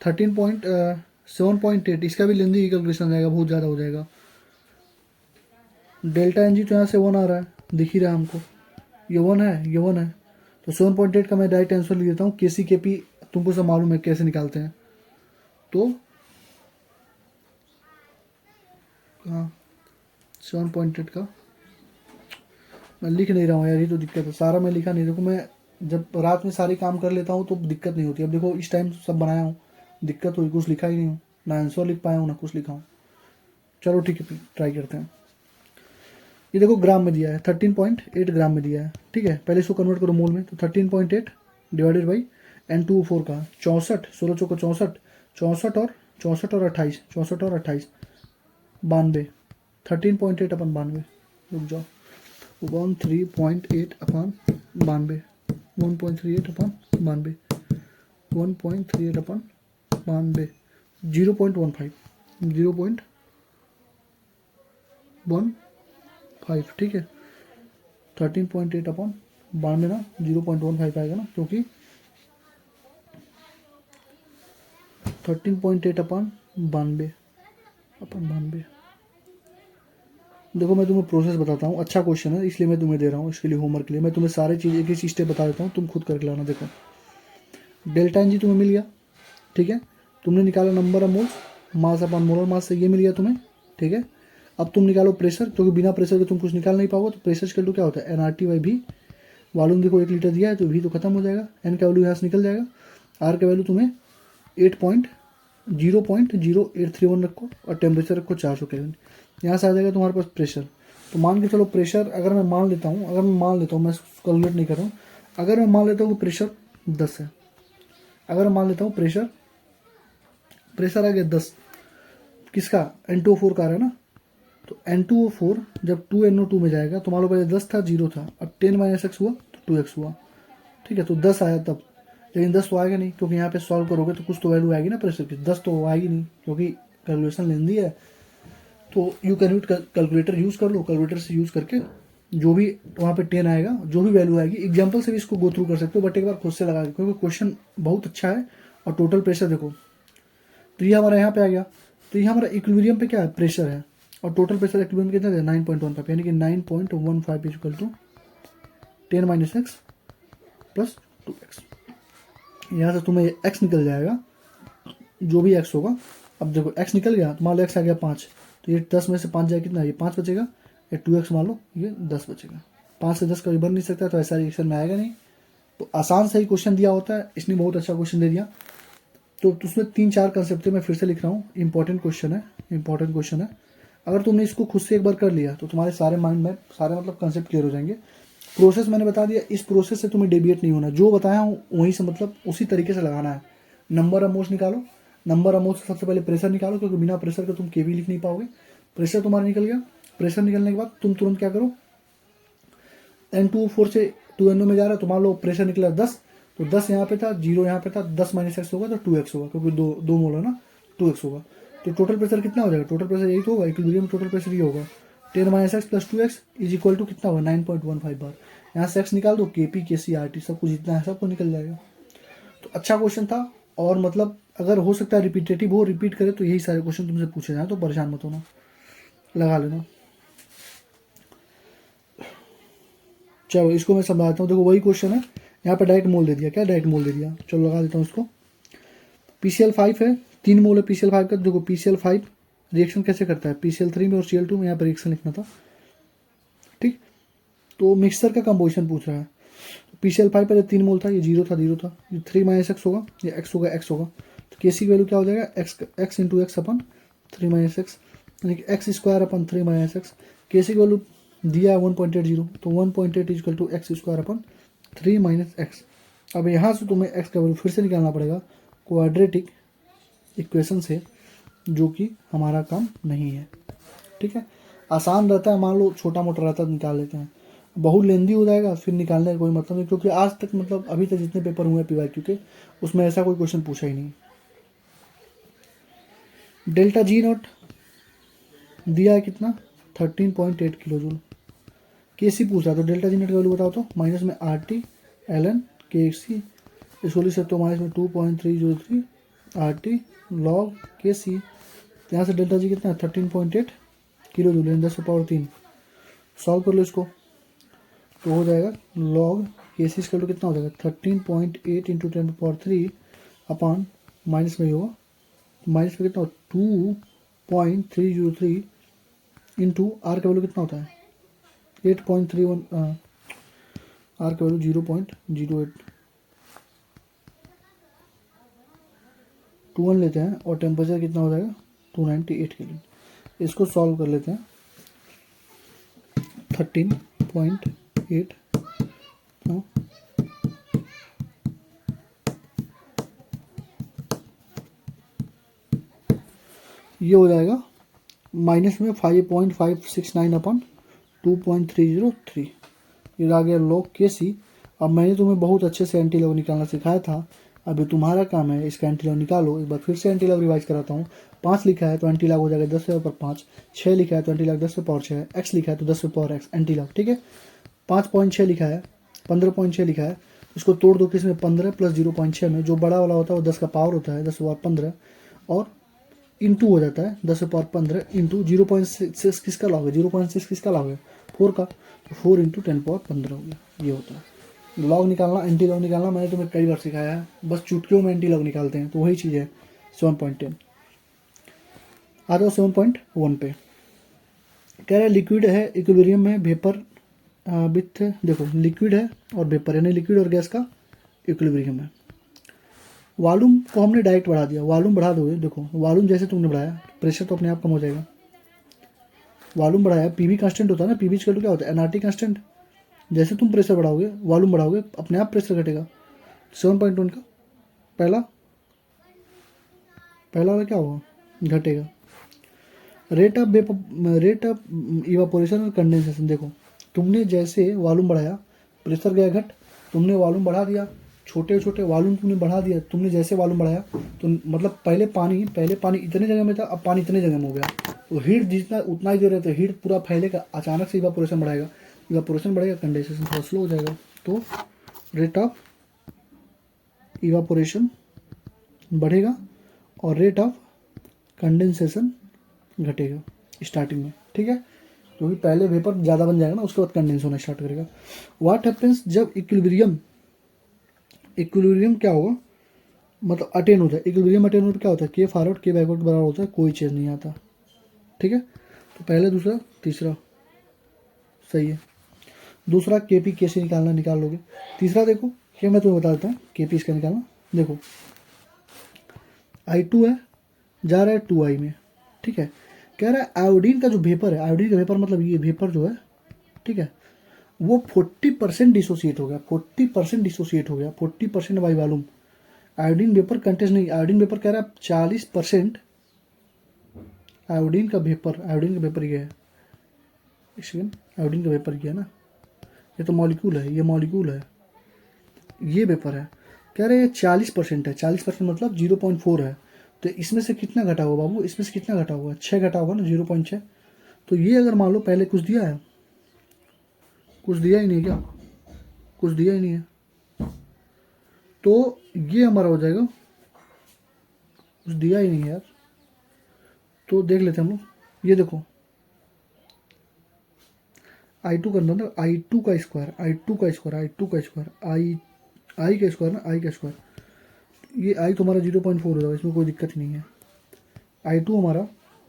A: 7.8, इसका भी लेंदी कैलकुलेशन जाएगा, बहुत ज़्यादा हो जाएगा। डेल्टा एन जी तो यहाँ से 1 आ रहा है, दिख ही रहा है हमको, ये 1 है, ये 1 है, तो 7.8 का मैं डायरेक्ट आंसर लिख देता हूँ। केसी के पी तुमको सब मालूम है कैसे निकालते हैं, तो हाँ 7.8 का मैं लिख नहीं रहा हूँ यार, ये तो दिक्कत है, सारा मैं लिखा नहीं। देखो मैं जब रात में सारे काम कर लेता हूँ तो दिक्कत नहीं होती। अब देखो इस टाइम सब बनाया हूँ, दिक्कत हुई, कुछ लिखा ही नहीं हूँ, ना आंसर लिख पाया हूँ ना कुछ लिखा हूँ। चलो ठीक है, ट्राई करते हैं। ये देखो ग्राम में दिया है, 13.8 ग्राम में दिया है, ठीक है। पहले इसको कन्वर्ट करो मोल में, तो 13.8 डिवाइडेड बाई N2O4 का 64, 16 चौको 64, 64 और 28, 64 और 28, 92, 13.8 अपन 92, रुक जाओ, 13.8 अपन 92, 1.38 अपन 92, 1.38 अपन 92, 0.15, 0.15, ठीक है। 13.8 अपन 92 ना 0.15 आएगा ना, क्योंकि 13.8 अपन 92 अपन 92। देखो मैं तुम्हें प्रोसेस बताता हूँ, अच्छा क्वेश्चन है इसलिए मैं तुम्हें दे रहा हूँ, इसके लिए होमवर्क के लिए मैं तुम्हें सारी चीज़ एक ही स्टेप बता देता हूँ, तुम खुद करके लाना। देखो डेल्टा एन जी तुम्हें मिल गया, ठीक है। तुमने निकाला number of moles, mass upon molar mass से, ये मिल गया तुम्हें, ठीक है। अब तुम निकालो प्रेशर, क्योंकि बिना प्रेशर के तुम कुछ निकाल नहीं पाओगे, तो प्रेशर इक्वल टू क्या होता है NRT/V। वॉल्यूम देखो 1 लीटर दिया है तो V तो खत्म हो जाएगा, एन का वैल्यू यहाँ से निकल जाएगा, आर का वैल्यू तुम्हें 0.0831 रखो और टेम्परेचर रखो 400 केल्विन। यहाँ से आ जाएगा तुम्हारे पास प्रेशर। तो मान के चलो प्रेशर, अगर मैं मान लेता हूँ, मैं कैलकुलेट नहीं कर रहा हूँ, अगर मैं मान लेता हूँ कि प्रेशर 10 है, अगर मैं मान लेता हूँ प्रेशर आ गया 10, किसका N2O4 का है ना, तो तो N2O4 जब 2NO2 में जाएगा तो मान लो पहले 10 था 0 था, अब 10 - x हुआ तो 2x हुआ, ठीक है। तो 10 आया तब, लेकिन 10 तो आएगा नहीं क्योंकि यहाँ पे सॉल्व करोगे तो कुछ तो वैल्यू आएगी ना प्रेशर की, 10 तो आएगी नहीं क्योंकि कैलकुलेशन लेंदी है। तो you can use calculator use कर लो, कैलकुलेटर से यूज़ करके जो भी वहाँ पे 10 आएगा, जो भी वैल्यू आएगी, एग्जाम्पल से भी इसको गो थ्रू कर सकते हो, बट एक बार खुद से लगा के, क्योंकि क्वेश्चन बहुत अच्छा है। और टोटल प्रेशर देखो, तो ये हमारा यहाँ पे आ गया, तो ये हमारा इक्विलिब्रियम पे क्या है, प्रेशर है, और टोटल प्रेशर इक्विलिब्रियम कितना है 9.15, यानी कि 9.15 equal to 10 - x plus 2x। यहाँ से तुम्हें x निकल जाएगा, जो भी x होगा। अब देखो x निकल गया, तो मान लो x आ गया 5, तो ये 10 में से 5 जाए कितना, ये 5 बचेगा, ये 2x मान लो, ये 10 बचेगा। 5 से 10 कभी बन नहीं सकता, तो ऐसा रिएक्शन में आएगा नहीं। तो आसान सही क्वेश्चन दिया होता है, इसने बहुत अच्छा क्वेश्चन दे दिया। तो उसमें 3-4 कंसेप्ट मैं फिर से लिख रहा हूँ, इंपॉर्टेंट क्वेश्चन है, इंपॉर्टेंट क्वेश्चन है। अगर तुमने इसको खुद से एक बार कर लिया तो तुम्हारे सारे माइंड में सारे मतलब कंसेप्ट क्लियर हो जाएंगे। प्रोसेस मैंने बता दिया, इस प्रोसेस से तुम्हें डेविएट नहीं होना, जो बताया हूँ वहीं से मतलब उसी तरीके से लगाना है। नंबर ऑफ मोल्स निकालो, नंबर ऑफ मोल्स से सबसे पहले प्रेशर निकालो, क्योंकि बिना प्रेशर के तुम केवी लिख नहीं पाओगे। प्रेशर तुम्हारा निकल गया, प्रेशर निकलने के बाद तुम तुरंत क्या करो, N2O4 से 2NO में जा रहा है, तो मान लो प्रेशर निकला 10, तो 10 यहाँ पे था, 0 यहाँ पे था, 10 - x होगा तो 2x होगा, क्योंकि दो मोल है ना, 2x होगा। तो टोटल प्रेशर कितना हो जाएगा, टोटल प्रेशर यही तो होगा, इक्विलिब्रियम टोटल प्रेशर ये होगा 10 - x plus 2x is equal to कितना होगा 9.15 बार। यहाँ से x निकाल दो, KP KC RT सब कुछ जितना है सबको निकल जाएगा। तो अच्छा क्वेश्चन था, और मतलब अगर हो सकता है रिपीटेटिव हो, रिपीट करे तो यही सारे क्वेश्चन तुमसे पूछे जाए, तो परेशान मत होना, लगा लेना। चलो इसको मैं समझाता हूँ, देखो वही क्वेश्चन है, यहाँ पे डायरेक्ट मोल दे दिया, क्या डायरेक्ट मोल दे दिया, चलो लगा देता हूँ इसको। PCl5 है, 3 मोल है PCl5 का। देखो PCl5 रिएक्शन कैसे करता है, PCl3 में और Cl2 में, यहाँ पर रिएक्शन लिखना था, ठीक। तो मिक्सचर का कंपोजिशन पूछ रहा है। PCl5 पहले 3 मोल था, ये 0 था, 0 था, ये 3 - x होगा, ये x होगा, x होगा। तो Kc की वैल्यू क्या हो जाएगा, x into X upon 3 - x, यानी कि x square upon 3 - x। Kc की वैल्यू दिया है 1.80, तो 1.8 equal to X square upon 3 - x। अब यहाँ से तुम्हें x का वैल्यू फिर से निकालना पड़ेगा क्वाड्रेटिक इक्वेशन से, जो कि हमारा काम नहीं है, ठीक है। आसान रहता है, मान लो छोटा मोटा रहता है तो निकाल लेते हैं, बहुत लेंदी हो जाएगा फिर निकालने का कोई मतलब नहीं, क्योंकि आज तक मतलब अभी तक जितने पेपर हुए PYQ के उसमें ऐसा कोई क्वेश्चन पूछा ही नहीं। डेल्टा G नॉट दिया है कितना 13.8 किलो जूल। Kc पूछ रहा, तो डेल्टा G नॉट का वैल्यू बताओ, तो माइनस में RT ln Kc, इसको लिख सकते हो माइनस में 2.303 RT log Kc। यहाँ से डेल्टा G कितना है 13.8 किलो जूल, 10⁻3। सॉल्व कर लो इसको, तो हो जाएगा log Kc इसका तो कितना हो जाएगा 13.8 इंटू 10⁻3 अपॉन माइनस में होगा, माइनस में कितना हो 2.303 इंटू आर का वैल्यू कितना होता है 8.31, आर का वैल्यू 0.08 21 लेते हैं, और टेम्परेचर कितना हो जाएगा 298 के लिए। इसको सॉल्व कर लेते हैं, 13.8 ये हो जाएगा माइनस में 5.569 अपन 2.303, ये आ गया log Kc। अब मैंने तुम्हें बहुत अच्छे से एंटी लॉग निकालना सिखाया था, अभी तुम्हारा काम है इसका एंटी लॉग निकालो। एक बार फिर से एंटी लॉग रिवाइज कराता हूँ। 5 लिखा है तो एंटी लॉग हो जाएगा 10 से पावर 5, 6 लिखा है तो एंटी लॉग 10 से पावर 6, x लिखा है तो 10 से पावर x एंटी लॉग, ठीक है। 5.6 लिखा है, 15.6 लिखा है, इसको तोड़ दो किसमें 15 प्लस 0.6 में, जो बड़ा वाला होता है वो 10 का पावर होता है 10 से पावर 15, और इंटू हो जाता है 10 से पावर 15 इंटू 0.6 किसका लॉग है 0.6 किसका लॉग है 4 का, तो 4 इंटू 10 पावर 15 हो गया। ये होता है लॉग निकालना, एंटी लॉग निकालना मैंने तुम्हें कई बार सिखाया है, बस चुटकियों में एंटी लॉग निकालते हैं, तो वही चीज़ है। 7.10 आ जाओ 7.1 पे, कह रहा है लिक्विड है इक्विलिब्रियम में वेपर विथ, देखो लिक्विड है और वेपर, यानी लिक्विड और गैस का इक्विलिब्रियम है। वॉल्यूम को हमने डायरेक्ट बढ़ा दिया, वॉल्यूम बढ़ा दोगे, देखो वॉल्यूम जैसे तुमने बढ़ाया प्रेशर तो अपने आप कम हो जाएगा। वॉल्यूम बढ़ाया, पीवी कांस्टेंट होता है ना, पीवी इक्वल टू क्या होता है एनआरटी कांस्टेंट। जैसे तुम प्रेशर बढ़ाओगे वॉल्यूम बढ़ाओगे अपने आप प्रेशर घटेगा। 7.1 का पहला वाला क्या होगा घटेगा। रेट ऑफ इवापोरेशन और कंडेंसेशन। देखो तुमने जैसे वॉल्यूम बढ़ाया, प्रेशर गया घट, तुमने वॉल्यूम बढ़ा दिया, छोटे छोटे वॉल्यूम तुमने बढ़ा दिया, तुमने जैसे वॉल्यूम बढ़ाया तो मतलब पहले पानी इतने जगह में था, अब पानी इतने जगह में हो गया, तो हीट जितना उतना ही दे रहे थे, हीट पूरा फैलेगा, अचानक से इवापोरेशन बढ़ाएगा, इवापोरेशन बढ़ेगा, कंडेंसेशन थोड़ा स्लो हो जाएगा, तो रेट ऑफ इवापोरेशन बढ़ेगा और रेट ऑफ कंडेंसेशन घटेगा स्टार्टिंग में, ठीक है, क्योंकि पहले वेपर ज़्यादा बन जाएगा ना, उसके बाद कंडेंस होना स्टार्ट करेगा। व्हाट हैपेंस जब इक्विलिब्रियम क्या होगा, मतलब अटेन होता है, इक्विलिब्रियम अटेन होता है, क्या होता है, के फॉरवर्ड के बैकवर्ड बराबर होता है, कोई चेंज नहीं आता, ठीक है, तो पहले दूसरा तीसरा सही है। दूसरा के पी कैसे निकालना, निकाल लोगे। तीसरा देखो क्या, मैं तुम्हें बता देता हूँ के पी इसका निकालना। देखो I2 है, जा रहा है 2I में, ठीक है, कह रहा है आयोडीन का जो वेपर है, आयोडीन का वेपर मतलब ये वेपर जो है, ठीक है, वो 40% डिसोसिएट हो गया, 40% डिसोसिएट हो गया, 40% by volume. Iodine vapour contest नहीं, आयोडीन वेपर कह रहा है 40% आयोडीन का वेपर ये है, आयोडीन का वेपर ये है ना, ये तो मॉलिक्यूल है, ये मॉलिक्यूल है, ये वेपर है, कह रहे हैं 40% है, 40% मतलब 0.4 है, तो इसमें से कितना घटा होगा बाबू, इसमें से कितना घटा होगा, 6 घटा होगा ना, 0.6। तो ये अगर मान लो पहले कुछ दिया है, कुछ दिया ही नहीं क्या, कुछ दिया ही नहीं है, तो ये हमारा हो जाएगा, कुछ दिया ही नहीं है यार, तो देख लेते हैं हम लोग, ये देखो I2 करना था, I2 का स्क्वायर, I2 का स्क्वायर, I2 का स्क्वायर, आई का स्क्वायर ना, आई का स्क्वायर, ये आई तो हमारा 0.4 होगा, इसमें कोई दिक्कत नहीं है, I2 हमारा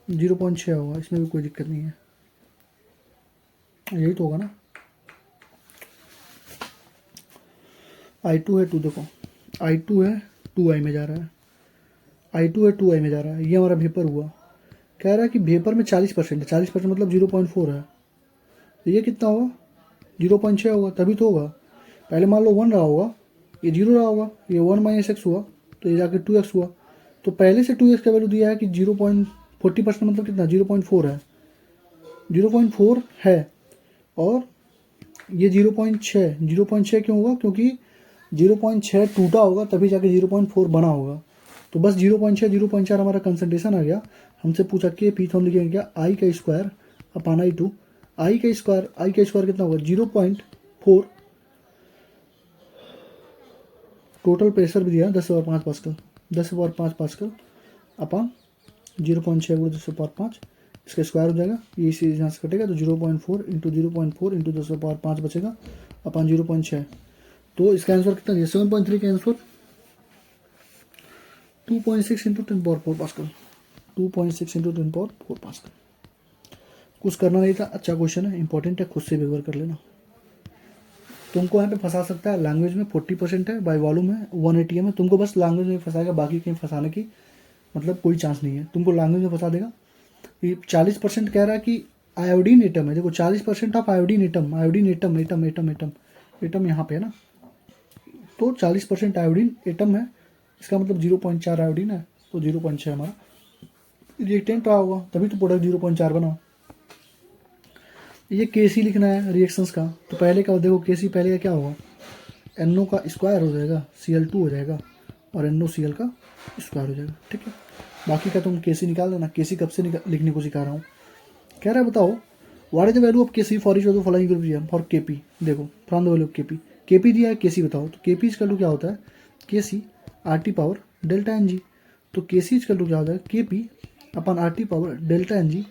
A: 0.6 होगा, इसमें भी कोई दिक्कत नहीं है, यही तो होगा ना। I2 है 2, देखो I2 है 2I में जा रहा है, I2 है 2I में जा रहा है, ये हमारा वेपर हुआ, कह रहा है कि वेपर में 40% है, 40% मतलब 0.4 है, तो ये कितना होगा, 0.6 होगा, तभी तो होगा, पहले मान लो 1 रहा होगा, ये 0 रहा होगा, ये 1 माइनस एक्स हुआ, तो ये जाके 2x हुआ, तो पहले से 2x का वैल्यू दिया है कि 0.40% मतलब कितना, 0.4 है, 0.4 है, और ये 0.6 क्यों होगा, क्योंकि 0.6 टूटा होगा तभी जाके 0.4 बना होगा, तो बस 0.6 हमारा कंसंट्रेशन आ गया, हमसे पूछा के पी, तो हम लिखेंगे क्या, आई का स्क्वायर अपान I2, आई का स्क्वायर कितना होगा 0.4, टोटल प्रेशर भी दिया 10⁵ पास्कल अपान 0.6 गुणा 10⁵, इसका स्क्वायर हो जाएगा, ये इसी यहाँ से कटेगा, तो 0.4 इंटू 0.4 इंटू 10⁵ बचेगा अपान 0.6, तो इसका आंसर कितना दिया, 7.3 का answer 2.6 into 10⁴ pascal, 2.6 into 10⁴ pascal. कुछ करना नहीं था, अच्छा क्वेश्चन है, इंपॉर्टेंट है, खुद से भी कर लेना। तुमको यहाँ पे फंसा सकता है, लैंग्वेज में 40% है, बाई वॉल्यूम है 180 है, तुमको बस लैंग्वेज में फंसाएगा, बाकी कहीं फंसाने की मतलब कोई चांस नहीं है, तुमको लैंग्वेज में फंसा देगा। ये 40% कह रहा है कि आयोडीन एटम है, देखो 40% of iodine atom, iodine atom atom atom atom atom यहाँ पे है ना, तो 40% आयोडीन एटम है, इसका मतलब 0.4 आयोडीन है, तो 0.6 हमारा रिएक्टेंट रहा होगा, तभी तो प्रोडक्ट 0.4 बना। ये केसी लिखना है रिएक्शंस का, तो पहले का देखो केसी पहले का क्या होगा, NO का स्क्वायर हो जाएगा, Cl2 हो जाएगा, और NOCl का स्क्वायर हो जाएगा, ठीक है, बाकी का तुम केसी निकाल देना, केसी कब से लिखने को सिखा रहा हूँ। कह रहा है बताओ what is the value of KC for each of the following equilibrium for KP, देखो from the value of KP दिया है, केसी बताओ, तो केपी इज क्या होता है, केसी RT पावर डेल्टा NG, तो केसी इज क्या होता है, केपी अपन RT पावर डेल्टा NG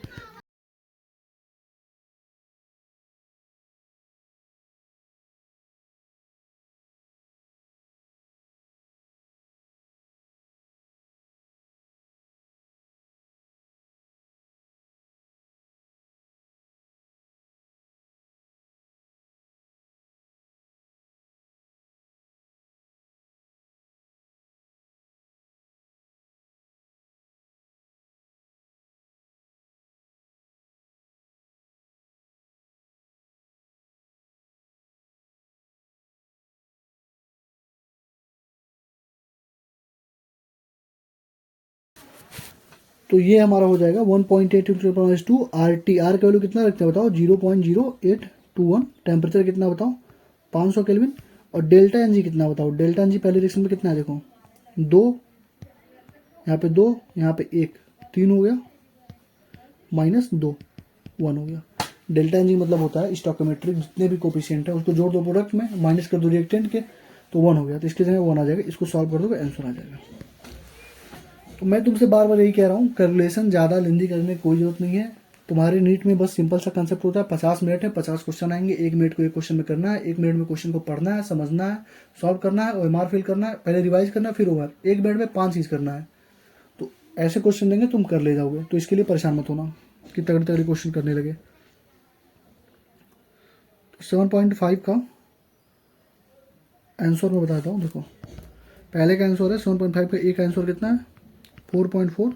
A: तो ये हमारा हो जाएगा 1.8 इंटू 2 RT। आर का वैल्यू कितना रखते हैं बताओ, 0.0821। टेम्परेचर कितना बताओ, 500 केल्विन। और डेल्टा एन जी कितना बताओ, डेल्टा एन जी पहले रिएक्शन में कितना है देखो, 2, यहाँ पे 2, यहाँ पे 1, 3 हो गया, -2, 1 हो गया। डेल्टा एन जी मतलब होता है स्टोइकोमेट्रिक, जितने भी कोफिशिएंट है उसको जोड़ दो प्रोडक्ट में, माइनस कर दो रिएक्टेंट के, तो 1 हो गया। तो इसके जगह 1 आ जाएगा, इसको सॉल्व कर दो आंसर आ जाएगा। तो मैं तुमसे बार बार यही कह रहा हूँ, कैलकुलेशन ज़्यादा लेंदी करने की कोई जरूरत नहीं है। तुम्हारे नीट में बस सिंपल सा कंसेप्ट होता है, 50 मिनट है, 50 क्वेश्चन आएंगे, 1 मिनट को एक क्वेश्चन में करना है, 1 मिनट में क्वेश्चन को पढ़ना है, समझना है, सॉल्व करना है, OMR फिल करना है, पहले रिवाइज करना है, फिर OMR, 1 मिनट में 5 चीज़ करना है। तो ऐसे क्वेश्चन देंगे तुम कर ले जाओगे, तो इसके लिए परेशान मत होना कि तगड़े तगड़े क्वेश्चन करने लगे। 7.5 का आंसर मैं बताता हूँ। देखो पहले का आंसर है 7.5 का, एक आंसर कितना है 4.4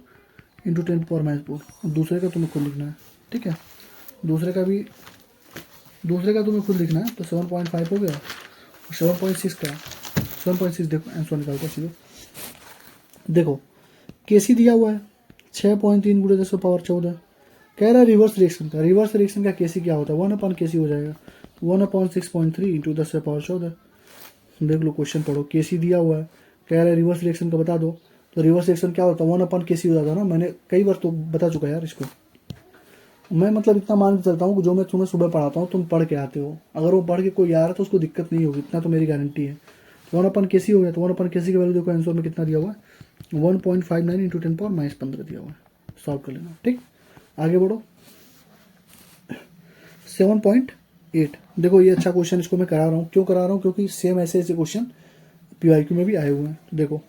A: इंटू 10⁻⁴। और दूसरे का तुम्हें खुद लिखना है, ठीक है। दूसरे का तुम्हें खुद लिखना है। तो 7.5 हो गया, और 7.6 का 7.6 देखो आंसर निकालता सीधे। देखो केसी दिया हुआ है 6.3 × 10⁻14। कह रहा है रिवर्स रिएक्शन का, रिवर्स रिएक्शन का केसी क्या होता है, 1/KC हो जाएगा, 1/6.3 इंटू 10⁻14। देख लो क्वेश्चन पढ़ो, केसी दिया हुआ है, कह रहा है रिवर्स रिएक्शन का बता दो। तो रिवर्स रिएक्शन क्या होता है, 1/KC हो जाता है ना, मैंने कई बार तो बता चुका यार इसको। मैं मतलब इतना मान के चलता हूँ कि जो मैं तुम्हें सुबह पढ़ाता हूँ तुम पढ़ के आते हो, अगर वो पढ़ के कोई आ रहा है तो उसको दिक्कत नहीं होगी, इतना तो मेरी गारंटी है। तो 1/KC हो गया, तो 1/KC की वैल्यू देखो आंसर में कितना दिया हुआ है, 1.59 इंटू 10⁻−15 दिया हुआ है। सॉल्व कर लेना, ठीक। आगे बढ़ो 7.8। देखो ये अच्छा क्वेश्चन, इसको मैं करा रहा हूँ, क्यों करा रहा हूँ, क्योंकि सेम ऐसे क्वेश्चन PYQ में भी आए हुए हैं। देखो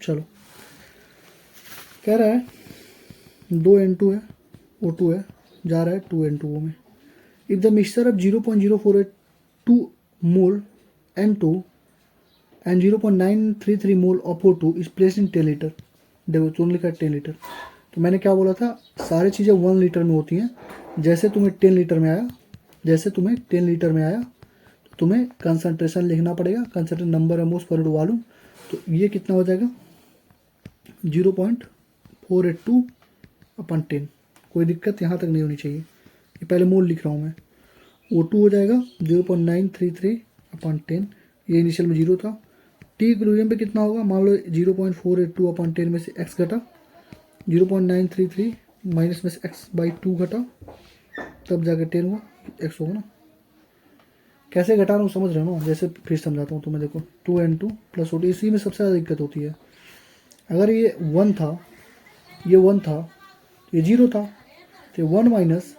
A: चलो, कह रहा है 2N2 है, O2 है, जा रहा है 2N2O में। If the mixture of 0.0482 mole N2 and 0.933 mole of O2 is placed in 10 litre. देखो तुमने लिखा 10 लीटर, तो मैंने क्या बोला था, सारी चीज़ें 1 लीटर में होती हैं। जैसे तुम्हें 10 लीटर में आया, तो तुम्हें कंसंट्रेशन लिखना पड़ेगा, concentration number of moles per unit volume. तो ये कितना हो जाएगा 0.482/10। कोई दिक्कत यहाँ तक नहीं होनी चाहिए, ये पहले मोल लिख रहा हूँ मैं। O2 हो जाएगा 0.933/10, ये इनिशियल में 0 था। टी इक्विलिब्रियम पे कितना होगा, मान लो 0.482/10 में से x घटा, 0.933 माइनस में से x/2 घटा, तब जाके 10 हुआ, x होगा ना। कैसे घटा रहा हूँ समझ रहे हो ना, जैसे फिर समझाता हूँ तुम्हें। देखो 2N2 प्लस O2, इसी में सबसे ज़्यादा दिक्कत होती है। अगर ये 1 था, ये 1 था, ये 0 था, तो 1 माइनस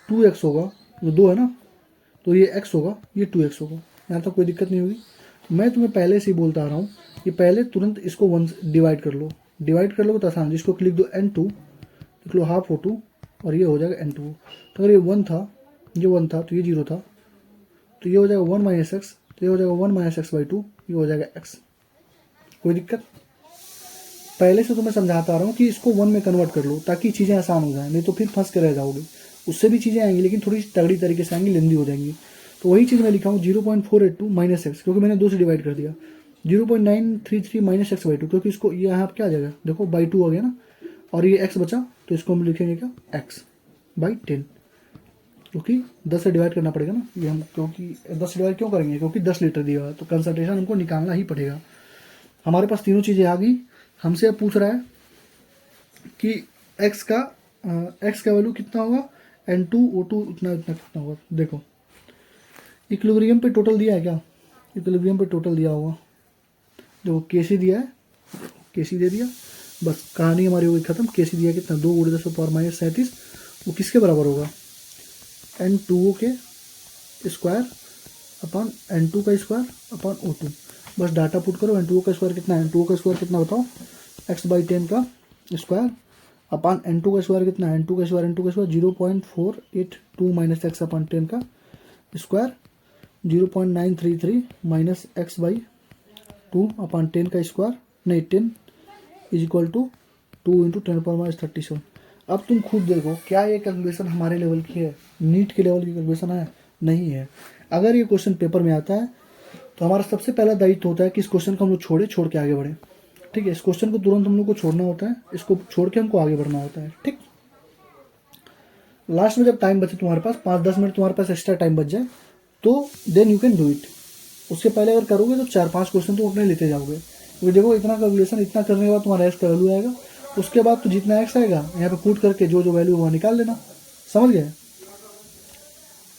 A: 2x होगा, वो 2 है ना, तो ये x होगा, ये 2x होगा। यहाँ तक कोई दिक्कत नहीं होगी। मैं तुम्हें पहले से ही बोलता आ रहा हूँ कि पहले तुरंत इसको 1 से डिवाइड कर लो, तो आसान, जिसको लिख दो N2, लिख लो हाफ O2, और ये हो जाएगा N2। तो अगर ये 1 था, ये 1 था, तो ये 0 था, तो ये हो जाएगा 1 माइनस x, तो ये हो जाएगा 1 माइनस x/2, ये हो जाएगा x। कोई दिक्कत, पहले से तो मैं समझाता आ रहा हूँ कि इसको 1 में कन्वर्ट कर लो ताकि चीज़ें आसान हो जाएं, नहीं तो फिर फंस के रह जाओगे। उससे भी चीज़ें आएंगी लेकिन थोड़ी तगड़ी तरीके से आएंगी, लेंदी हो जाएंगी। तो वही चीज़ मैं लिखा हूँ 0.482 माइनस एक्स, क्योंकि मैंने 2 से डिवाइड कर दिया, 0.933 माइनस x/2, क्योंकि इसको ये यहाँ क्या आ जाएगा, देखो बाई 2 आ गया ना, और ये x बचा, तो इसको हम लिखेंगे क्या, x/10, क्योंकि 10 से डिवाइड करना पड़ेगा ना ये हम, क्योंकि 10 से डिवाइड क्यों करेंगे, क्योंकि 10 लीटर दिया हुआ है, तो कंसंट्रेशन हमको निकालना ही पड़ेगा। हमारे पास तीनों चीज़ें आ गई। हमसे अब पूछ रहा है कि x का वैल्यू कितना होगा, N2O2 इतना कितना होगा। देखो इक्विलिब्रियम पे टोटल दिया है क्या, इक्विलिब्रियम पे टोटल दिया होगा, देखो केसी दिया है, केसी दे दिया, बस कहानी हमारी हो गई खत्म। केसी दिया कितना, 2 × 10⁻37, वो किसके बराबर होगा, N2O के स्क्वायर अपॉन N2 का स्क्वायर अपॉन O2। बस डाटा पुट करो, N2O का स्क्वायर कितना है, N2O का स्क्वायर कितना बताओ, x/10 का स्क्वायर अपॉन N2 का स्क्वायर कितना है, N2 का स्क्वायर 0.482 माइनस x/10 का स्क्वायर, 0.933 माइनस x/2 अपॉन 10 का स्क्वायर, नहीं 10 इज इक्वल टू 2 इंटू 10⁻37। अब तुम खुद देखो क्या ये कैलकुलेशन हमारे लेवल की है, नीट के लेवल की कैलकुलेशन है, नहीं है। अगर ये क्वेश्चन पेपर में आता है तो हमारा सबसे पहला दायित्व होता है कि इस क्वेश्चन को हम लोग छोड़ के आगे बढ़े। ठीक है, इस क्वेश्चन को तुरंत हम लोग को छोड़ना होता है, इसको छोड़ के हमको आगे बढ़ना होता है। ठीक, लास्ट में जब टाइम बचे तुम्हारे पास 5-10 मिनट तुम्हारे पास एक्स्ट्रा टाइम बच जाए तो then you can do it. उसके पहले अगर करोगे तो 4-5 क्वेश्चन तुम अपने लेते जाओगे, क्योंकि देखो इतना कैलकुलेशन इतना करने के बाद तुम्हारा एक्स का वैल्यू आएगा, उसके बाद तो जितना एक्स आएगा यहाँ पे पुट करके जो जो वैल्यू हुआ निकाल लेना। समझ गए?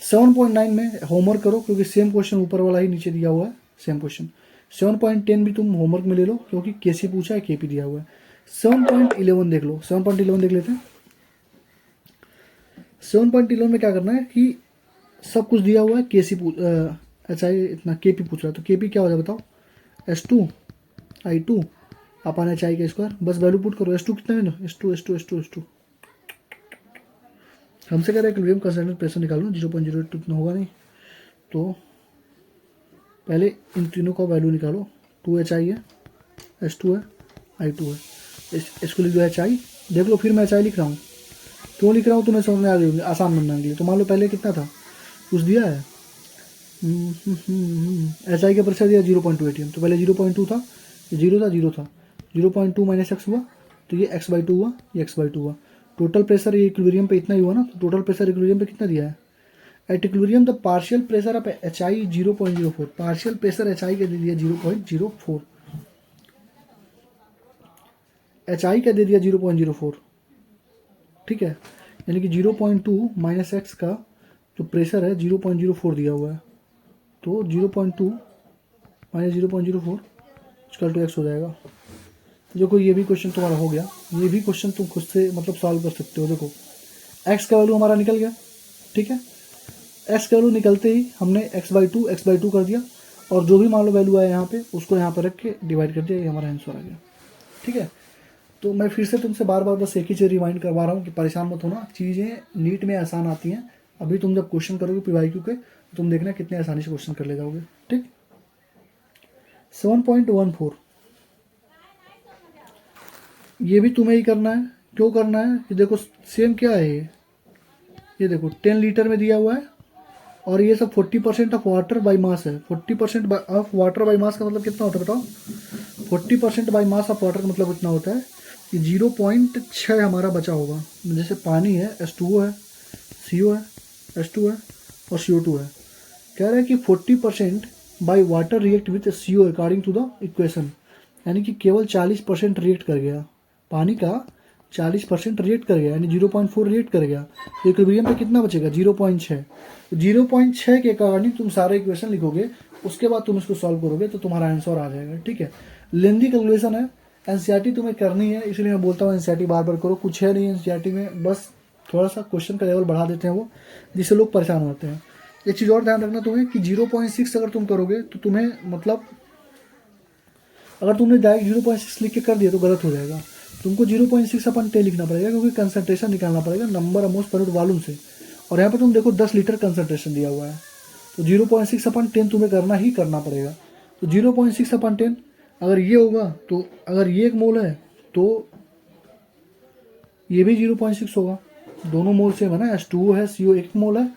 A: 7.9 में होमवर्क करो, क्योंकि सेम क्वेश्चन ऊपर वाला ही नीचे दिया हुआ है, सेम क्वेश्चन। 7.10 भी तुम होमवर्क में ले लो, क्योंकि केसी पूछा है, केपी दिया हुआ है। 7.11 देख लो, 7.11 देख लेते हैं। 7.11 में क्या करना है कि सब कुछ दिया हुआ है, केसी अच्छा इतना केपी पूछ रहा है, तो केपी क्या हो जाए बताओ, S2 I2 upon H I का स्क्वायर, बस वैल्यू पुट करो। S2 कितना है ना, S2 हमसे कह रहे हैं इक्विलिब्रियम कंसंट्रेटेड प्रेशर निकालो, 0.08 इतना होगा नहीं, तो पहले इन तीनों का वैल्यू निकालो। 2HI है, S2 है, I2 है, इसको लिख दो HI। देख लो फिर मैं HI लिख रहा हूँ, क्यों लिख रहा हूँ तुम्हें समझ में आ रही होगी, आसान बनने के लिए। तो मान लो पहले कितना था, कुछ दिया है, HI का प्रेशर दिया 0.2 ATM, तो पहले 0.2 था, ये 0 था, 0.2 माइनस एक्स हुआ, तो ये x/2 हुआ, ये x/2 हुआ। टोटल प्रेशर ये इक्विलिब्रियम पे इतना ही हुआ ना, तो टोटल प्रेशर इक्विलिब्रियम पे कितना दिया है, at equilibrium the partial pressure of HI 0.04, partial pressure HI का दे दिया 0.04, HI का दे दिया 0.04। ठीक है, यानी कि 0.2 माइनस एक्स का जो प्रेशर है 0.04 दिया हुआ है, तो 0.2 माइनस 0.04 इसका टू एक्स हो जाएगा। देखो ये भी क्वेश्चन तुम्हारा हो गया, ये भी क्वेश्चन तुम खुद से मतलब सॉल्व कर सकते हो। देखो एक्स का वैल्यू हमारा निकल गया, ठीक है, एक्स का वैल्यू निकलते ही हमने x/2 कर दिया, और जो भी मान लो वैल्यू आया यहाँ पे उसको यहाँ पर रख के डिवाइड कर दिया, ये हमारा आंसर आ गया। ठीक है, तो मैं फिर से तुमसे बार बार बस एक ही चीज़ रिमाइंड करवा रहा हूँ कि परेशान मत होना, चीज़ें नीट में आसान आती हैं। अभी तुम जब क्वेश्चन करोगे PYQ के, तो तुम देखना कितने आसानी से क्वेश्चन कर ले जाओगे। ठीक, 7.14 ये भी तुम्हें ही करना है। क्यों करना है, ये देखो सेम क्या है, ये देखो 10 लीटर में दिया हुआ है, और ये सब 40% ऑफ वाटर बाई मास है। 40% ऑफ वाटर बाई मास का मतलब कितना होता है बताओ, 40% बाई मास ऑफ वाटर का मतलब कितना होता है कि 0.6 हमारा बचा होगा। जैसे पानी है, H2O है, CO है, H2 है और CO2 है। कह रहा है कि 40% by water react with CO according to the equation, यानी कि केवल 40% रिएक्ट कर गया, पानी का 40% रिएक्ट कर गया, यानी 0.4 रिएक्ट कर गया, तो इक्विलिब्रियम पे कितना बचेगा 0.6। 0.6 के अकॉर्डिंग तुम सारे इक्वेशन लिखोगे, उसके बाद तुम इसको सॉल्व करोगे तो तुम्हारा आंसर आ जाएगा। ठीक है, लेंदी कैलकुलेशन है, एनसीईआरटी तुम्हें करनी है, इसलिए मैं बोलता हूँ एनसीईआरटी बार बार करो। कुछ है नहीं एनसीईआरटी में, बस थोड़ा सा क्वेश्चन का लेवल बढ़ा देते हैं वो, जिससे लोग परेशान होते हैं। एक चीज़ और ध्यान रखना तुम्हें कि 0.6 अगर तुम करोगे तो तुम्हें मतलब अगर तुमने डायरेक्ट 0.6 लिख के कर दिया तो गलत हो जाएगा। तुमको 0.6/10 लिखना पड़ेगा, क्योंकि कंसंट्रेशन निकालना पड़ेगा number of moles per unit volume से, और यहाँ पे तुम देखो 10 लीटर कंसंट्रेशन दिया हुआ है, तो 0.6/10 तुम्हें करना ही करना पड़ेगा। तो 0.6/10 अगर ये होगा, तो अगर ये 1 मोल है तो ये भी 0.6 होगा, दोनों मोल सेम है ना, H2O है, CO 1 मोल है,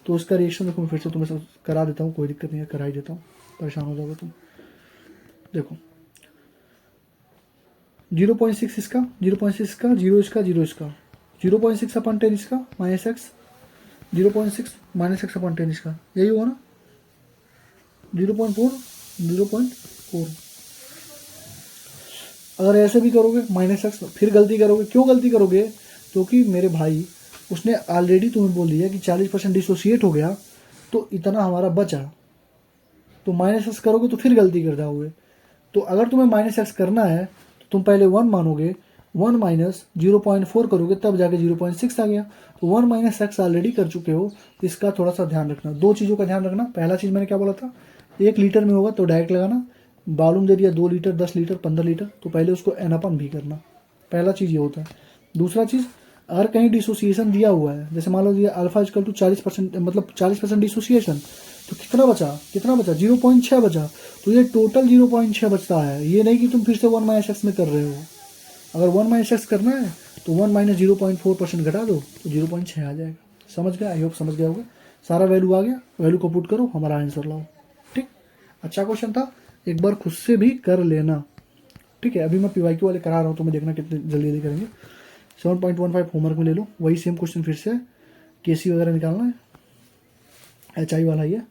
A: तो उसका रिएक्शन देखो मैं फिर से तुम्हें करा देता हूँ, कोई दिक्कत नहीं है, करा ही देता हूँ, परेशान हो जाओगे तुम। देखो 0.6 इसका, 0.6 इसका, 0 इसका, 0 इसका, 0.6/10 इसका माइनस एक्स, 0.6 माइनस x/10 इसका, यही होगा ना, 0.4 0.4। अगर ऐसे भी करोगे माइनस एक्स, फिर गलती करोगे। क्यों गलती करोगे, क्योंकि मेरे भाई उसने ऑलरेडी तुम्हें बोल दिया कि 40% डिसोसिएट हो गया, तो इतना हमारा बचा, तो माइनस एक्स करोगे तो फिर गलती कर जाओगे। तो अगर तुम्हें माइनस एक्स करना है तो तुम पहले 1 मानोगे, 1 माइनस 0.4 करोगे, तब जाके 0.6 आ गया, तो 1 माइनस एक्स ऑलरेडी कर चुके हो, तो इसका थोड़ा सा ध्यान रखना। 2 चीज़ों का ध्यान रखना। पहला चीज़ मैंने क्या बोला था, 1 लीटर में होगा तो डायरेक्ट लगाना, वॉल्यूम दे दिया 2 लीटर, 10 लीटर, 15 लीटर, तो पहले उसको n/n भी करना, पहला चीज़ ये होता है। दूसरा चीज़, अगर कहीं डिसोसिएशन दिया हुआ है, जैसे मान लो दिया अल्फा इक्वल टू 40%, मतलब 40% डिसोसिएशन, तो कितना बचा 0.6 बचा, तो ये टोटल 0.6 बचता है। ये नहीं कि तुम फिर से 1 माइनस एक्स में कर रहे हो। अगर 1 माइनस एक्स करना है तो 1 माइनस 0.4% घटा दो तो 0.6 आ जाएगा। समझ गया, आई होप समझ गया होगा। सारा वैल्यू आ गया, वैल्यू को पुट करो, हमारा आंसर लाओ। ठीक, अच्छा क्वेश्चन था, एक बार खुद से भी कर लेना, ठीक है। अभी मैं PYQ वाले करा रहा हूँ, तो मैं देखना कितने जल्दी जल्दी करेंगे। 7.15 होमवर्क में ले लो, वही सेम क्वेश्चन फिर से, KC वगैरह निकालना है, HI वाला ही है।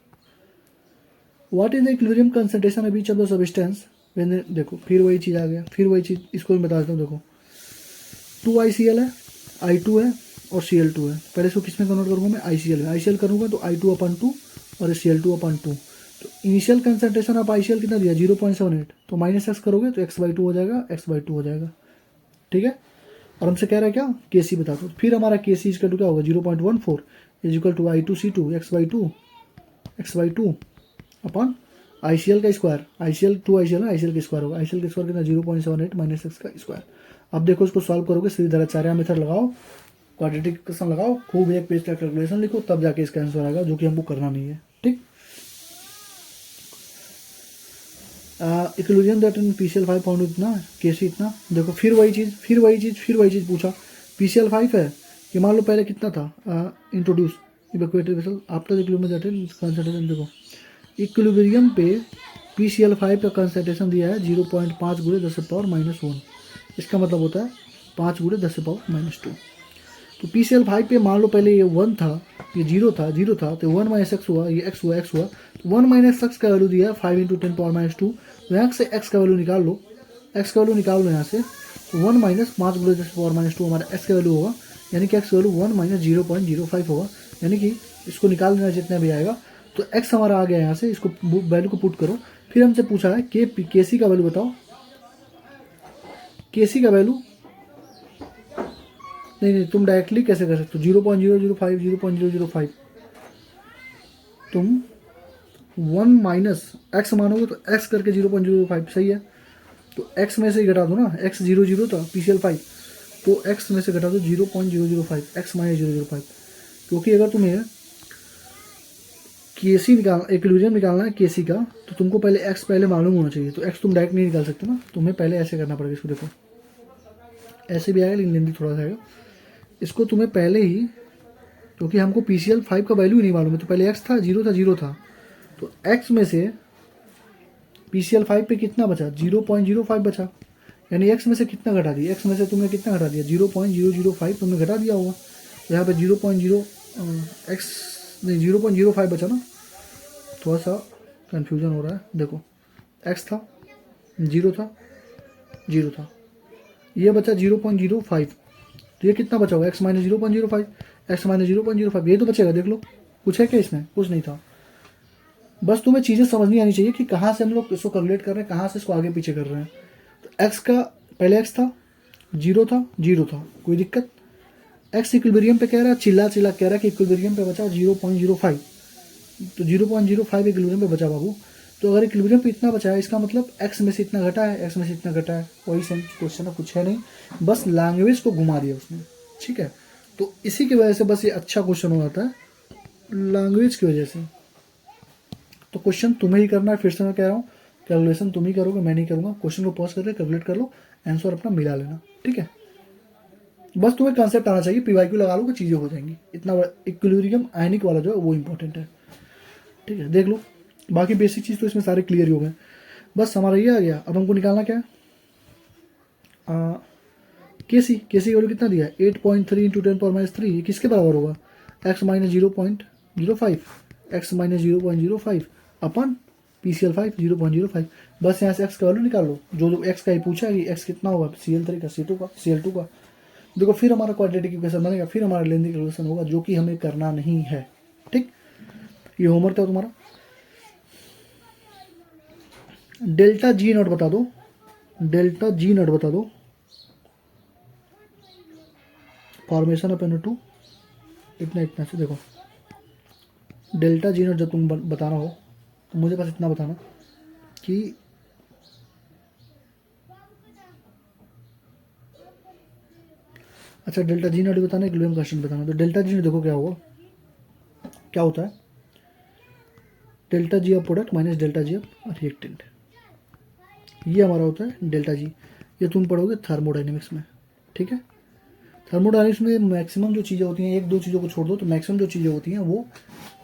A: What is the equilibrium concentration of each of the substance, मैंने देखो फिर वही चीज़ आ गया, फिर वही चीज़, इसको मैं बता देता हूँ। देखो 2ICl है, I2 है और Cl2 है। पहले इसको किस में कन्वर्ट करूँगा मैं, ICl में। ICl करूँगा तो I2/2 और Cl2/2। तो इनिशियल कंसंट्रेशन ऑफ ICl कितना दिया, 0.78, तो -x करोगे तो x/2 हो जाएगा, x/2 हो जाएगा, ठीक है। और हमसे कह रहा है क्या, KC बता दो। फिर हमारा KC इक्वल टू क्या होगा, 0.14 is equal to I2C2 x/2 upon ICl का स्क्वायर, ICl 2ICl ना, ICl का स्क्वायर होगा। ICl का स्क्वायर कितना, 0.78 माइनस x का स्क्वायर। अब देखो इसको सॉल्व करोगे, सीधे मेथड लगाओ, क्वाड्रेटिक इक्वेशन लगाओ, खूब एक पेज का कैलकुलेशन लिखो, तब जाके इसका आंसर आएगा, जो कि हमको करना नहीं है, ठीक। Equilibrium that in PCl5 found इतना, KC इतना। देखो फिर वही चीज़ पूछा। PCl5 है कि मान लो पहले कितना था, introduce evacuated vessel after equilibrium that in concentration. देखो इक्विलिब्रियम पे PCl5 का कंसंट्रेशन दिया है 0.5 × 10⁻⁻1। इसका मतलब होता है 5 × 10⁻²। तो PCl5 पे मान लो पहले ये 1 था, ये 0 था, तो 1 - x हुआ, ये x हुआ। तो 1 - x का वैल्यू दिया है 5 × 10⁻²। तो यहाँ से x का वैल्यू निकाल लो, यहाँ से। तो 1 - 5 × 10⁻² हमारा x का वैल्यू होगा, यानी कि x का वैल्यू 1 - 0.05 होगा। यानी कि इसको निकाल देना जितना भी आएगा। तो x हमारा आ गया यहाँ से, इसको वैल्यू को पुट करो। फिर हमसे पूछा है KC का वैल्यू बताओ। KC का वैल्यू नहीं, तुम डायरेक्टली कैसे कर सकते हो, 0.005 तुम 1 - x मानोगे तो x करके 0.005 सही है। तो x में से ही घटा दो ना, x 0 था PCl5, तो x में से घटा दो 0.005, x - 0.005। क्योंकि अगर तुम्हें KC इक्विलिब्रियम निकालना है KC का, तो तुमको पहले x पहले मालूम होना चाहिए। तो x तुम डायरेक्ट नहीं निकाल सकते ना, तुम्हें पहले ऐसे करना पड़ेगा। इसको देखो ऐसे भी आएगा, लेकिन लेंदी थोड़ा सा आएगा। इसको तुम्हें पहले ही, क्योंकि हमको PCl5 का वैल्यू ही नहीं मालूम है, तो पहले x था, 0 था। तो x में से PCl5 पे कितना बचा, 0.05 बचा। यानी x में से कितना घटा दिया, x में से तुमने कितना घटा दिया, 0.005 तुमने घटा दिया होगा। तो यहाँ पे 0.05 बचा ना। थोड़ा सा कन्फ्यूजन हो रहा है। देखो x था, 0 था, ये बचा 0.05। तो ये कितना बचा होगा, x - 0.05, x - 0.05, ये तो बचेगा। देख लो कुछ है क्या इसमें, कुछ नहीं था। बस तुम्हें चीज़ें समझनी आनी चाहिए कि कहाँ से हम लोग इसको कैलकुलेट कर रहे हैं, कहाँ से इसको आगे पीछे कर रहे हैं। तो x का पहले x था, 0 था, कोई दिक्कत। x इक्विलिब्रियम पे कह रहा है, चिल्ला कह रहा है कि इक्विलिब्रियम पे बचा 0.05। तो 0.05 इक्विलिब्रियम पे बचा बाबू। तो अगर इक्विलिब्रियम पे इतना बचा है, इसका मतलब x में से इतना घटा है, x में से इतना घटा है। वही सेम क्वेश्चन है, कुछ है नहीं, बस लैंग्वेज को घुमा दिया उसने, ठीक है। तो इसी की वजह से बस ये अच्छा क्वेश्चन हो जाता है, लैंग्वेज की वजह से। तो क्वेश्चन तुम्हें ही करना है, फिर से मैं कह रहा हूँ, कैलकुलेशन तुम ही करोगे, मैं नहीं करूँगा। क्वेश्चन को पॉज करके कैलकुलेट कर लो, आंसर अपना मिला लेना, ठीक है। बस तुम्हें कंसेप्ट आना चाहिए, PYQ लगा लो कि चीज़ें हो जाएंगी। इतना बड़ा इक्विलिब्रियम आयनिक वाला जो है वो इंपॉर्टेंट है, ठीक है। देख लो बाकी बेसिक चीज़ तो इसमें सारे क्लियर ही हो गए। बस हमारा ये आ गया। अब हमको निकालना क्या है, KC का वैल्यू कितना दिया है, 8.3 × 10⁻³ ये किसके बराबर होगा, x - 0.05, x - 0.05 अपन PCl5 0.05। बस यहाँ से x का वैल्यू निकाल लो, जो x का ही पूछा है कि x कितना होगा, Cl3 का, Cl2 का। देखो फिर हमारा क्वाड्रेटिक इक्वेशन बनेगा, फिर हमारा लेंदी इक्वेशन होगा, जो कि हमें करना नहीं है, ठीक। ये होमवर्क था तुम्हारा। डेल्टा G नॉट बता दो, फॉर्मेशन ऑफ NO2 इतना से। देखो डेल्टा G नॉट जब तुम बताना हो तो मुझे बस इतना बताना कि अच्छा डेल्टा G नॉट बताना, इक्विलिब्रियम कंस्टेंट बताना। तो डेल्टा G देखो क्या होगा, क्या होता है, delta G of product minus delta G of reactant, ये हमारा होता है डेल्टा G। ये तुम पढ़ोगे थर्मोडाइनमिक्स में, ठीक है। थर्मोडाइनमिक्स में मैक्सिमम जो चीज़ें होती हैं, एक दो चीज़ों को छोड़ दो तो मैक्सिमम जो चीज़ें होती हैं वो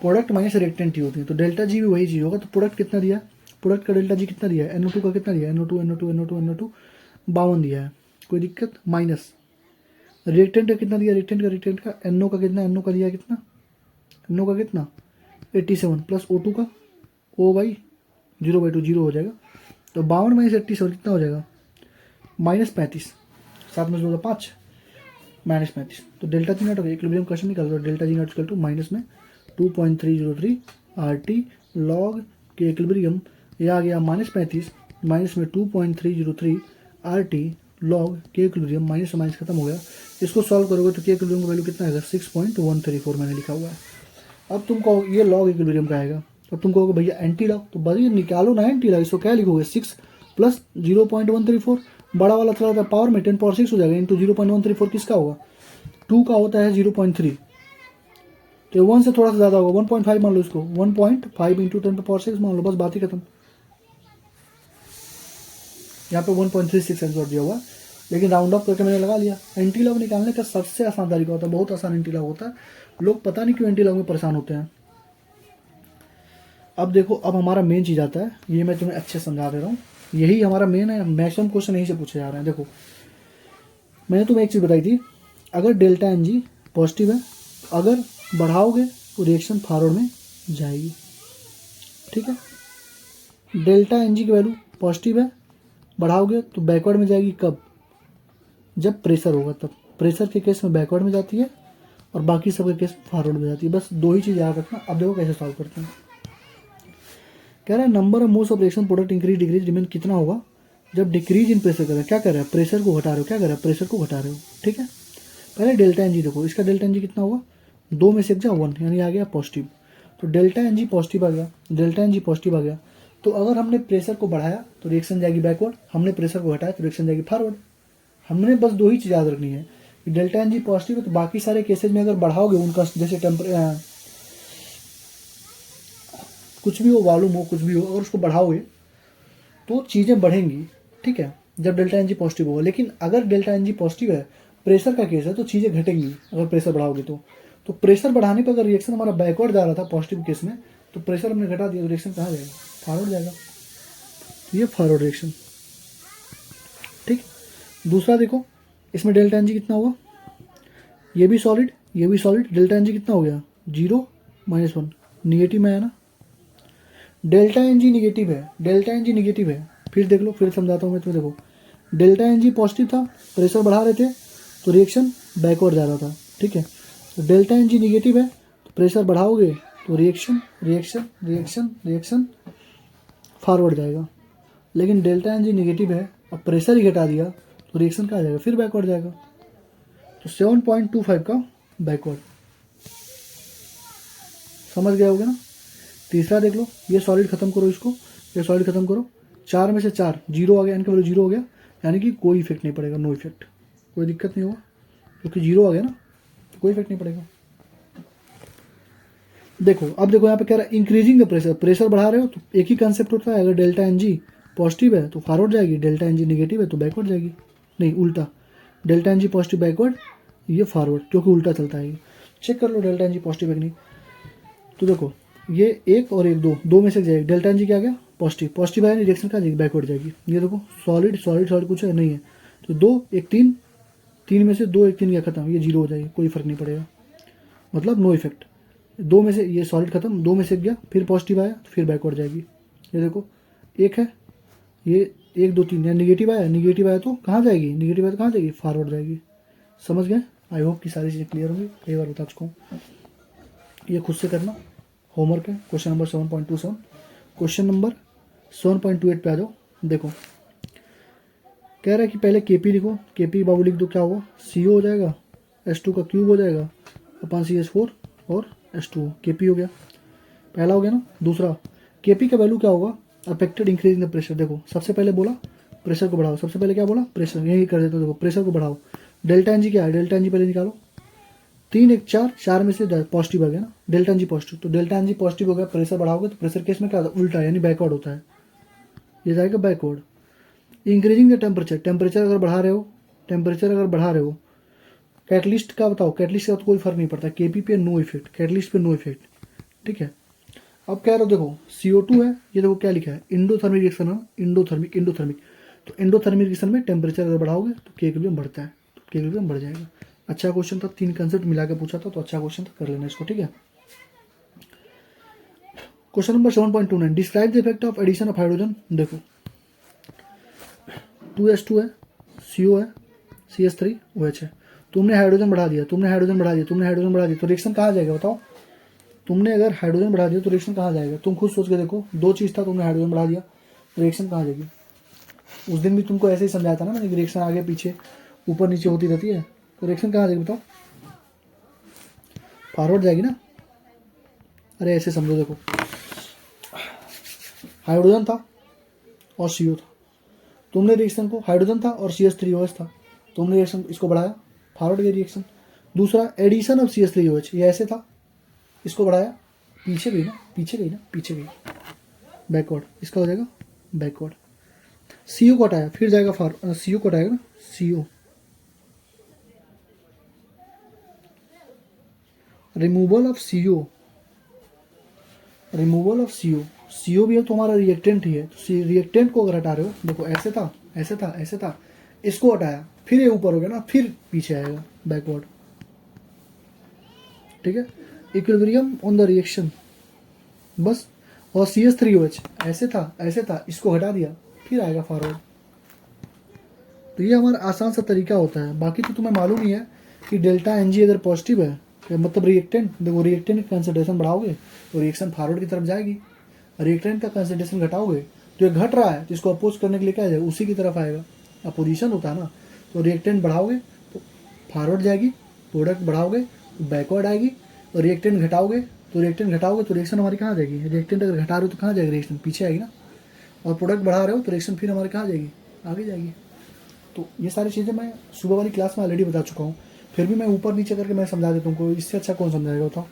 A: प्रोडक्ट माइनस रिएक्टेंट ही होती हैं। तो डेल्टा G भी वही चीज़ होगा। तो प्रोडक्ट कितना दिया, प्रोडक्ट का डेल्टा जी कितना दिया है, NO2 का कितना दिया है, NO2 52 दिया है, कोई दिक्कत। माइनस रिएक्टेंट का कितना दिया, रिएक्टेंट का NO का कितना, NO का दिया कितना, NO का कितना 87 प्लस O2 का O/0/2 जीरो हो जाएगा। तो 52 माइनस 87 कितना हो जाएगा, -35, 7 में 2 5 -35। तो डेल्टा जी नॉट हो गया, इक्विलिब्रियम क्वेश्चन निकाल दो, delta G not equal to minus में 2.303 RT लॉग के इक्विलिब्रियम, ये आ गया -35 माइनस में 2.303 RT लॉग के इक्विलिब्रियम, माइनस से माइनस खत्म हो गया। इसको सॉल्व करोगे तो के इक्विलिब्रियम का वैल्यू कितना आएगा, 6.134 मैंने लिखा हुआ है। अब तुम कहो ये लॉग इक्विलिब्रियम का आएगा, अब तुम कहोगे भैया एंटी लॉग, तो भैया निकालो ना एंटी लॉग। इसको क्या लिखोगे, 6 प्लस 0.134, बड़ा वाला चला जाता है पावर में, 10 पावर 6 हो जाएगा, इंटू 0.134 किसका होगा, 2 का होता है 0.3, तो 1 से थोड़ा सा ज़्यादा होगा, 1.5 मान लो इसको, 1.5 इंटू 10 पावर 6 मान लो, बस बात ही खत्म। यहाँ पे 1.36 आंसर दिया हुआ, लेकिन राउंड ऑफ करके मैंने लगा लिया। एंटी लॉग निकालने का सबसे आसान तरीका होता है, बहुत आसान एंटी लॉग होता है, लोग पता नहीं क्यों एंटी लॉग में परेशान होते हैं। अब देखो, अब हमारा मेन चीज़ आता है, ये मैं तुम्हें अच्छे समझा दे रहा हूँ, यही हमारा मेन है, मैक्सिमम क्वेश्चन यहीं से पूछे जा रहे हैं। देखो मैंने तुम्हें एक चीज़ बताई थी, अगर डेल्टा एन जी पॉजिटिव है, अगर बढ़ाओगे तो रिएक्शन फॉरवर्ड में जाएगी, ठीक है। डेल्टा एन जी की वैल्यू पॉजिटिव है, बढ़ाओगे तो बैकवर्ड में जाएगी, कब, जब प्रेशर होगा तब। प्रेशर के केस में बैकवर्ड में जाती है और बाकी सब के केस में फॉरवर्ड में जाती है, बस दो ही चीज़ याद रखना। अब देखो कैसे सॉल्व करते हैं। कह रहा है number of moles of reaction product increase decrease remain कितना होगा जब डिक्रीज इन प्रेशर कर रहा है, क्या कर रहा है, प्रेशर को घटा रहे हो, क्या कर रहा है, प्रेशर को घटा रहे हो, ठीक है। पहले डेल्टा एन जी देखो, इसका डेल्टा एन जी कितना होगा, 2 में से 1 जा 1, यानी आ गया पॉजिटिव। तो डेल्टा एन जी पॉजिटिव आ गया, डेल्टा एन जी पॉजिटिव आ गया, तो अगर हमने प्रेशर को बढ़ाया तो रिएक्शन जाएगी बैकवर्ड, हमने प्रेशर को घटाया तो रिएक्शन जाएगी फॉरवर्ड। हमने बस दो ही चीज़ याद रखनी है कि डेल्टा एन जी पॉजिटिव है, तो बाकी सारे केसेज में अगर बढ़ाओगे उनका, जैसे कुछ भी हो, वॉल्यूम हो, कुछ भी हो, अगर उसको बढ़ाओगे तो चीज़ें बढ़ेंगी, ठीक है, जब डेल्टा एन जी पॉजिटिव होगा। लेकिन अगर डेल्टा एन जी पॉजिटिव है, प्रेशर का केस है, तो चीज़ें घटेंगी अगर प्रेशर बढ़ाओगे तो प्रेशर बढ़ाने पर अगर रिएक्शन हमारा बैकवर्ड जा रहा था पॉजिटिव केस में, तो प्रेशर हमने घटा दिया तो रिएक्शन कहाँ जाएगा, फॉरवर्ड जाएगा। तो ये फॉरवर्ड रिएक्शन, ठीक। दूसरा देखो, इसमें डेल्टा एन जी कितना होगा, ये भी सॉलिड, ये भी सॉलिड, डेल्टा एन जी कितना हो गया, 0 -1, निगेटिव में आया ना। डेल्टा एन जी निगेटिव है, डेल्टा एन जी निगेटिव है, फिर देख लो, फिर समझाता हूँ मैं तुम्हें। देखो डेल्टा एन जी पॉजिटिव था, प्रेशर बढ़ा रहे थे तो रिएक्शन बैकवर्ड जा रहा था, ठीक है। तो डेल्टा एन जी निगेटिव है, तो प्रेशर बढ़ाओगे तो reaction reaction reaction reaction forward जाएगा। लेकिन डेल्टा एन जी निगेटिव है, अब प्रेशर ही घटा दिया तो रिएक्शन कहाँ जाएगा, फिर बैकवर्ड जाएगा। तो 7.25 का बैकवर्ड, समझ गए होगे ना। तीसरा देख लो, ये सॉलिड खत्म करो, इसको ये सॉलिड खत्म करो, 4 में से 4 जीरो आ गया, इनका वैल्यू 0 हो गया, यानी कि कोई इफेक्ट नहीं पड़ेगा, नो इफेक्ट, कोई दिक्कत नहीं होगा, क्योंकि 0 आ गया ना, तो कोई इफेक्ट नहीं पड़ेगा। देखो अब देखो यहाँ पे कह रहा है इंक्रीजिंग द प्रेशर, प्रेशर बढ़ा रहे हो तो एक ही कंसेप्ट होता है, अगर डेल्टा एन जी पॉजिटिव है तो फॉरवर्ड जाएगी, डेल्टा एन जी निगेटिव है तो बैकवर्ड जाएगी, नहीं उल्टा, delta N G positive backward, ये फॉरवर्ड, क्योंकि उल्टा चलता है। चेक कर लो डेल्टा एन जी पॉजिटिव है कि नहीं। तो देखो ये 1 और 1 2 में से जाएगी, डेल्टा एन जी क्या गया पॉजिटिव, पॉजिटिव आया, रिएक्शन कहाँ जाएगी, बैकवर्ड जाएगी। ये देखो सॉलिड सॉलिड सॉलिड कुछ है नहीं है, तो 2 1 3, 3 में से 2 1 3 गया खत्म, ये 0 हो जाएगी, कोई फर्क नहीं पड़ेगा, मतलब नो इफेक्ट। 2 में से ये सॉलिड खत्म, 2 में से गया, फिर पॉजिटिव आया तो फिर बैकवर्ड जाएगी। ये देखो 1 है, ये 1 2 3 निगेटिव आया तो कहाँ जाएगी, निगेटिव आया तो कहाँ जाएगी, फॉरवर्ड जाएगी। समझ गए, आई होप कि सारी चीज़ें क्लियर होंगी, कई बार बता चुका हूँ, ये खुद से करना, होमवर्क है। क्वेश्चन नंबर 7.27, क्वेश्चन नंबर 7.28 पे आ जाओ। देखो कह रहा है कि पहले केपी लिखो, केपी बाबू लिख दो, क्या होगा, CO हो जाएगा, H2 का क्यूब हो जाएगा अपन CH4 और H2O, केपी हो गया, पहला हो गया ना। दूसरा केपी का वैल्यू क्या होगा, affected increase in the pressure. देखो सबसे पहले बोला प्रेशर को बढ़ाओ, सबसे पहले क्या बोला, प्रेशर, यही कर देते हो। देखो प्रेशर को बढ़ाओ, डेल्टा एन जी क्या है, डेल्टा एन जी पहले निकालो, 3 1 4, 4 में से पॉजिटिव आ गया ना, डेल्टा एन जी पॉजिटिव, तो डेल्टा एन जी पॉजिटिव हो गया, प्रेशर बढ़ाओगे तो प्रेशर केस में क्या होता है, उल्टा, यानी बैकवर्ड होता है, ये जाएगा backward. Increasing the temperature, temperature अगर बढ़ा रहे हो, कैटलिस्ट का बताओ, कैटलिस्ट का तो कोई फर्क नहीं पड़ता, केपी पे नो इफेक्ट, कैटलिस्ट पे नो इफेक्ट, ठीक है। अब कह रहे हो देखो CO2 है, ये देखो क्या लिखा है इंडोथर्मिक रिएक्शन है, इंडोथर्मिक। तो इंडोथर्मिक रिएक्शन में टेम्परेचर अगर बढ़ाओगे तो के इक्विलिब्रियम बढ़ता है, तो के इक्विलिब्रियम बढ़ जाएगा। अच्छा क्वेश्चन था, 3 कंसेप्ट मिला के पूछा था, तो अच्छा क्वेश्चन था, कर लेना इसको, ठीक है। Question number 7.29, describe the effect of addition of hydrogen. देखो 2H2 है, CO है, CH3 OH है, तुमने हाइड्रोजन बढ़ा दिया, तो रिएक्शन कहाँ जाएगा बताओ। तुमने अगर हाइड्रोजन बढ़ा दिया तो रिएक्शन कहाँ जाएगा, तुम खुद सोच के देखो। 2 चीज़ था, तुमने हाइड्रोजन बढ़ा दिया तो रिएक्शन कहाँ जाएगी। उस दिन भी तुमको ऐसे ही समझाया था ना मैंने, रिएक्शन आगे पीछे ऊपर नीचे होती रहती है, तो रिएक्शन कहाँ जाएगी बताओ, फॉरवर्ड जाएगी ना। अरे ऐसे समझो, देखो हाइड्रोजन था और CO था, तुमने रिएक्शन को, हाइड्रोजन था और CH3OH था, तुमने रिएक्शन इसको बढ़ाया, फॉरवर्ड गई रिएक्शन। दूसरा एडिशन ऑफ CH3OH, ये ऐसे था, इसको बढ़ाया, पीछे गई, बैकवर्ड, इसका हो जाएगा बैकवर्ड। CO को हटाया, फिर जाएगा CO को हटाएगा ना, CO रिमूवल ऑफ CO भी है तो हमारा रिएक्टेंट ही है, तो रिएक्टेंट को अगर हटा रहे हो, देखो ऐसे था, इसको हटाया, फिर ये ऊपर हो गया ना, फिर पीछे आएगा बैकवर्ड, ठीक है। इक्विलिब्रियम ऑन द रिएक्शन बस। और CH3OH ऐसे था, इसको हटा दिया, फिर आएगा फॉरवर्ड। तो ये हमारा आसान सा तरीका होता है। बाकी तो तुम्हें मालूम ही है कि डेल्टा NG अगर पॉजिटिव है तो मतलब रिएक्टेंट, देखो रिएक्टेंट का कंसंट्रेशन बढ़ाओगे तो रिएक्शन फॉरवर्ड की तरफ जाएगी, रिएक्टेंट का कंसंट्रेशन घटाओगे तो ये घट रहा है, तो इसको अपोज करने के लिए क्या जाएगा, उसी की तरफ आएगा, अपोजिशन होता है ना। तो रिएक्टेंट बढ़ाओगे तो फॉरवर्ड जाएगी, प्रोडक्ट बढ़ाओगे तो बैकवर्ड आएगी, और रिएक्टेंट घटाओगे तो रिएक्शन हमारी कहाँ जाएगी, रिएक्टेंट अगर घटा रहे हो तो कहाँ जाएगी, रिएक्शन पीछे आएगी ना। और प्रोडक्ट बढ़ा रहे हो तो रिएक्शन फिर हमारी कहाँ जाएगी, आगे जाएगी। तो ये सारी चीज़ें मैं सुबह वाली क्लास में ऑलरेडी बता चुका हूँ, फिर भी मैं ऊपर नीचे करके मैं समझा देता हूँ, इससे अच्छा कौन समझाएगा बताओ।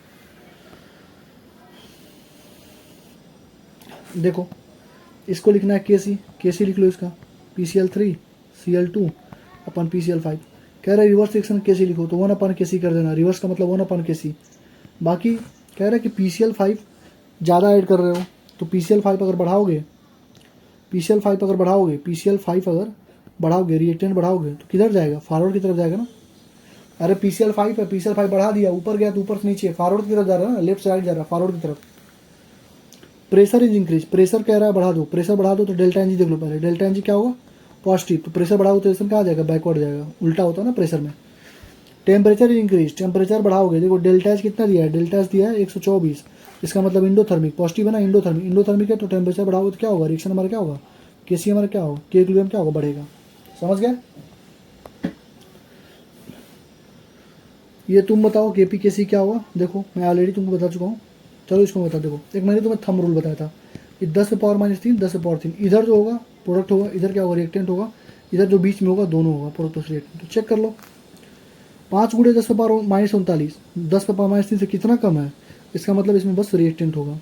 A: देखो इसको लिखना है KC लिख लो इसका, PCl3 Cl2 अपन PCl5। कह रहा है रिवर्स रिएक्शन KC लिखो तो 1/KC कर देना, रिवर्स का मतलब 1/KC। बाकी कह रहा है कि PCl5 ज़्यादा ऐड कर रहे हो तो PCl5 अगर बढ़ाओगे, रिएक्टेंट बढ़ाओगे तो किधर जाएगा, फॉरवर्ड की तरफ जाएगा ना। अरे PCl5 है, PCl5 बढ़ा दिया, ऊपर गया तो ऊपर से नीचे, फॉरवर्ड की तरफ जा रहा है ना, लेफ्ट से राइट जा रहा है, फॉरवर्ड की तरफ। प्रेशर इज इंक्रीज, प्रेशर कह रहा है बढ़ा दो, तो डेल्टा NG देख लो पहले, डेल्टा NG क्या होगा पॉजिटिव, तो प्रेशर बढ़ाओगे तो रिएक्शन कहाँ जाएगा, बैकवर्ड जाएगा, उल्टा होता है ना प्रेशर में। टेम्परेचर इज इंक्रीज, टेम्परेचर बढ़ाओगे, देखो डेल्टा एच कितना दिया है, डेल्टा एच दिया है 124, इसका मतलब इंडोथर्मिक, पॉजिटिव है ना, इंडोथर्मिक है, तो टेम्परेचर बढ़ाओगे तो क्या होगा, रिएक्शन हमारा क्या होगा, KC हमारा क्या होगा, के इक्विलिब्रियम क्या होगा, बढ़ेगा। समझ गया। ये तुम बताओ KP/KC क्या होगा, देखो मैं ऑलरेडी तुमको बता चुका हूँ, चलो इसको बता। देखो एक मैंने तुम्हें थंब रूल बताया था कि 10⁻³ 10/3, इधर जो होगा प्रोडक्ट होगा, इधर क्या होगा रिएक्टेंट होगा, इधर जो बीच में होगा दोनों होगा प्रोडक्ट और रिएक्टेंट। तो चेक कर लो, 5 × 10⁻−39, 10⁻³ से कितना कम है, इसका मतलब इसमें बस रिएक्टेंट होगा।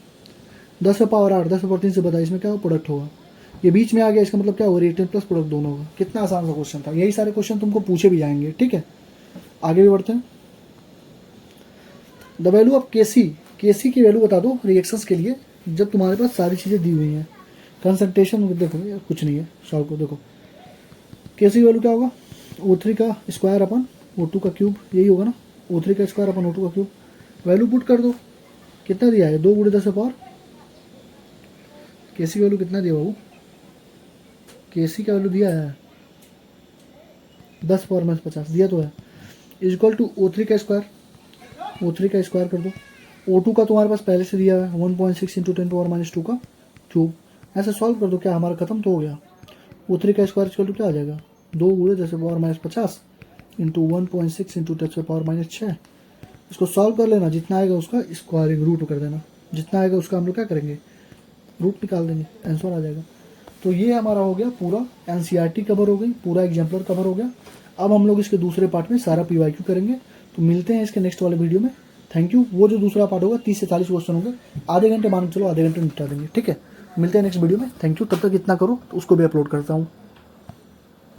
A: 10⁻8 10/3 से बताया, इसमें क्या होगा प्रोडक्ट होगा, ये बीच में आ गया, इसका मतलब क्या होगा रिएक्टेंट प्लस प्रोडक्ट दोनों होगा। कितना आसान सा क्वेश्चन था, यही सारे क्वेश्चन तुमको पूछे भी जाएंगे, ठीक है। आगे भी बढ़ते हैं। द वैल्यू ऑफ KC की वैल्यू बता दो रिएक्शंस के लिए जब तुम्हारे पास सारी चीज़ें दी हुई हैं। कंसंट्रेशन देखो यार कुछ नहीं है, सॉल्व को देखो KC की वैल्यू क्या होगा, O3 का स्क्वायर अपन O2 का क्यूब, यही होगा ना, O3 का स्क्वायर अपन O2 का क्यूब। वैल्यू पुट कर दो, कितना दिया है 2 × 10⁻। KC की वैल्यू कितना दिया बाबू, KC का वैल्यू दिया है 10⁻50 दिया तो है, इक्वल टू O3 का स्क्वायर, O3 का स्क्वायर कर दो। O2 का तुम्हारे पास पहले से दिया है 1.6 × 10⁻² का क्यूब। ऐसे सॉल्व कर दो, क्या हमारा खत्म तो हो गया। O3 का स्क्वायर इक्वल टू क्या आ जाएगा 2 × 10⁻50 इंटू 1.6 × 10⁻6। इसको सॉल्व कर लेना, जितना आएगा उसका स्क्वायरिंग रूट कर देना, जितना आएगा उसका हम लोग क्या करेंगे रूट निकाल देंगे, आंसर आ जाएगा। तो ये हमारा हो गया पूरा NCERT कवर हो गई, पूरा एग्जाम्पलर कवर हो गया। अब हम लोग इसके दूसरे पार्ट में सारा PYQ करेंगे, तो मिलते हैं इसके नेक्स्ट वाले वीडियो में। Thank you. वो जो दूसरा पार्ट होगा 30 से 40 क्वेश्चन होंगे, आधे घंटे मान के चलो, आधे घंटे निपटा देंगे, ठीक है। मिलते हैं नेक्स्ट वीडियो में, थैंक यू। तब तक इतना करो तो उसको भी अपलोड करता हूँ।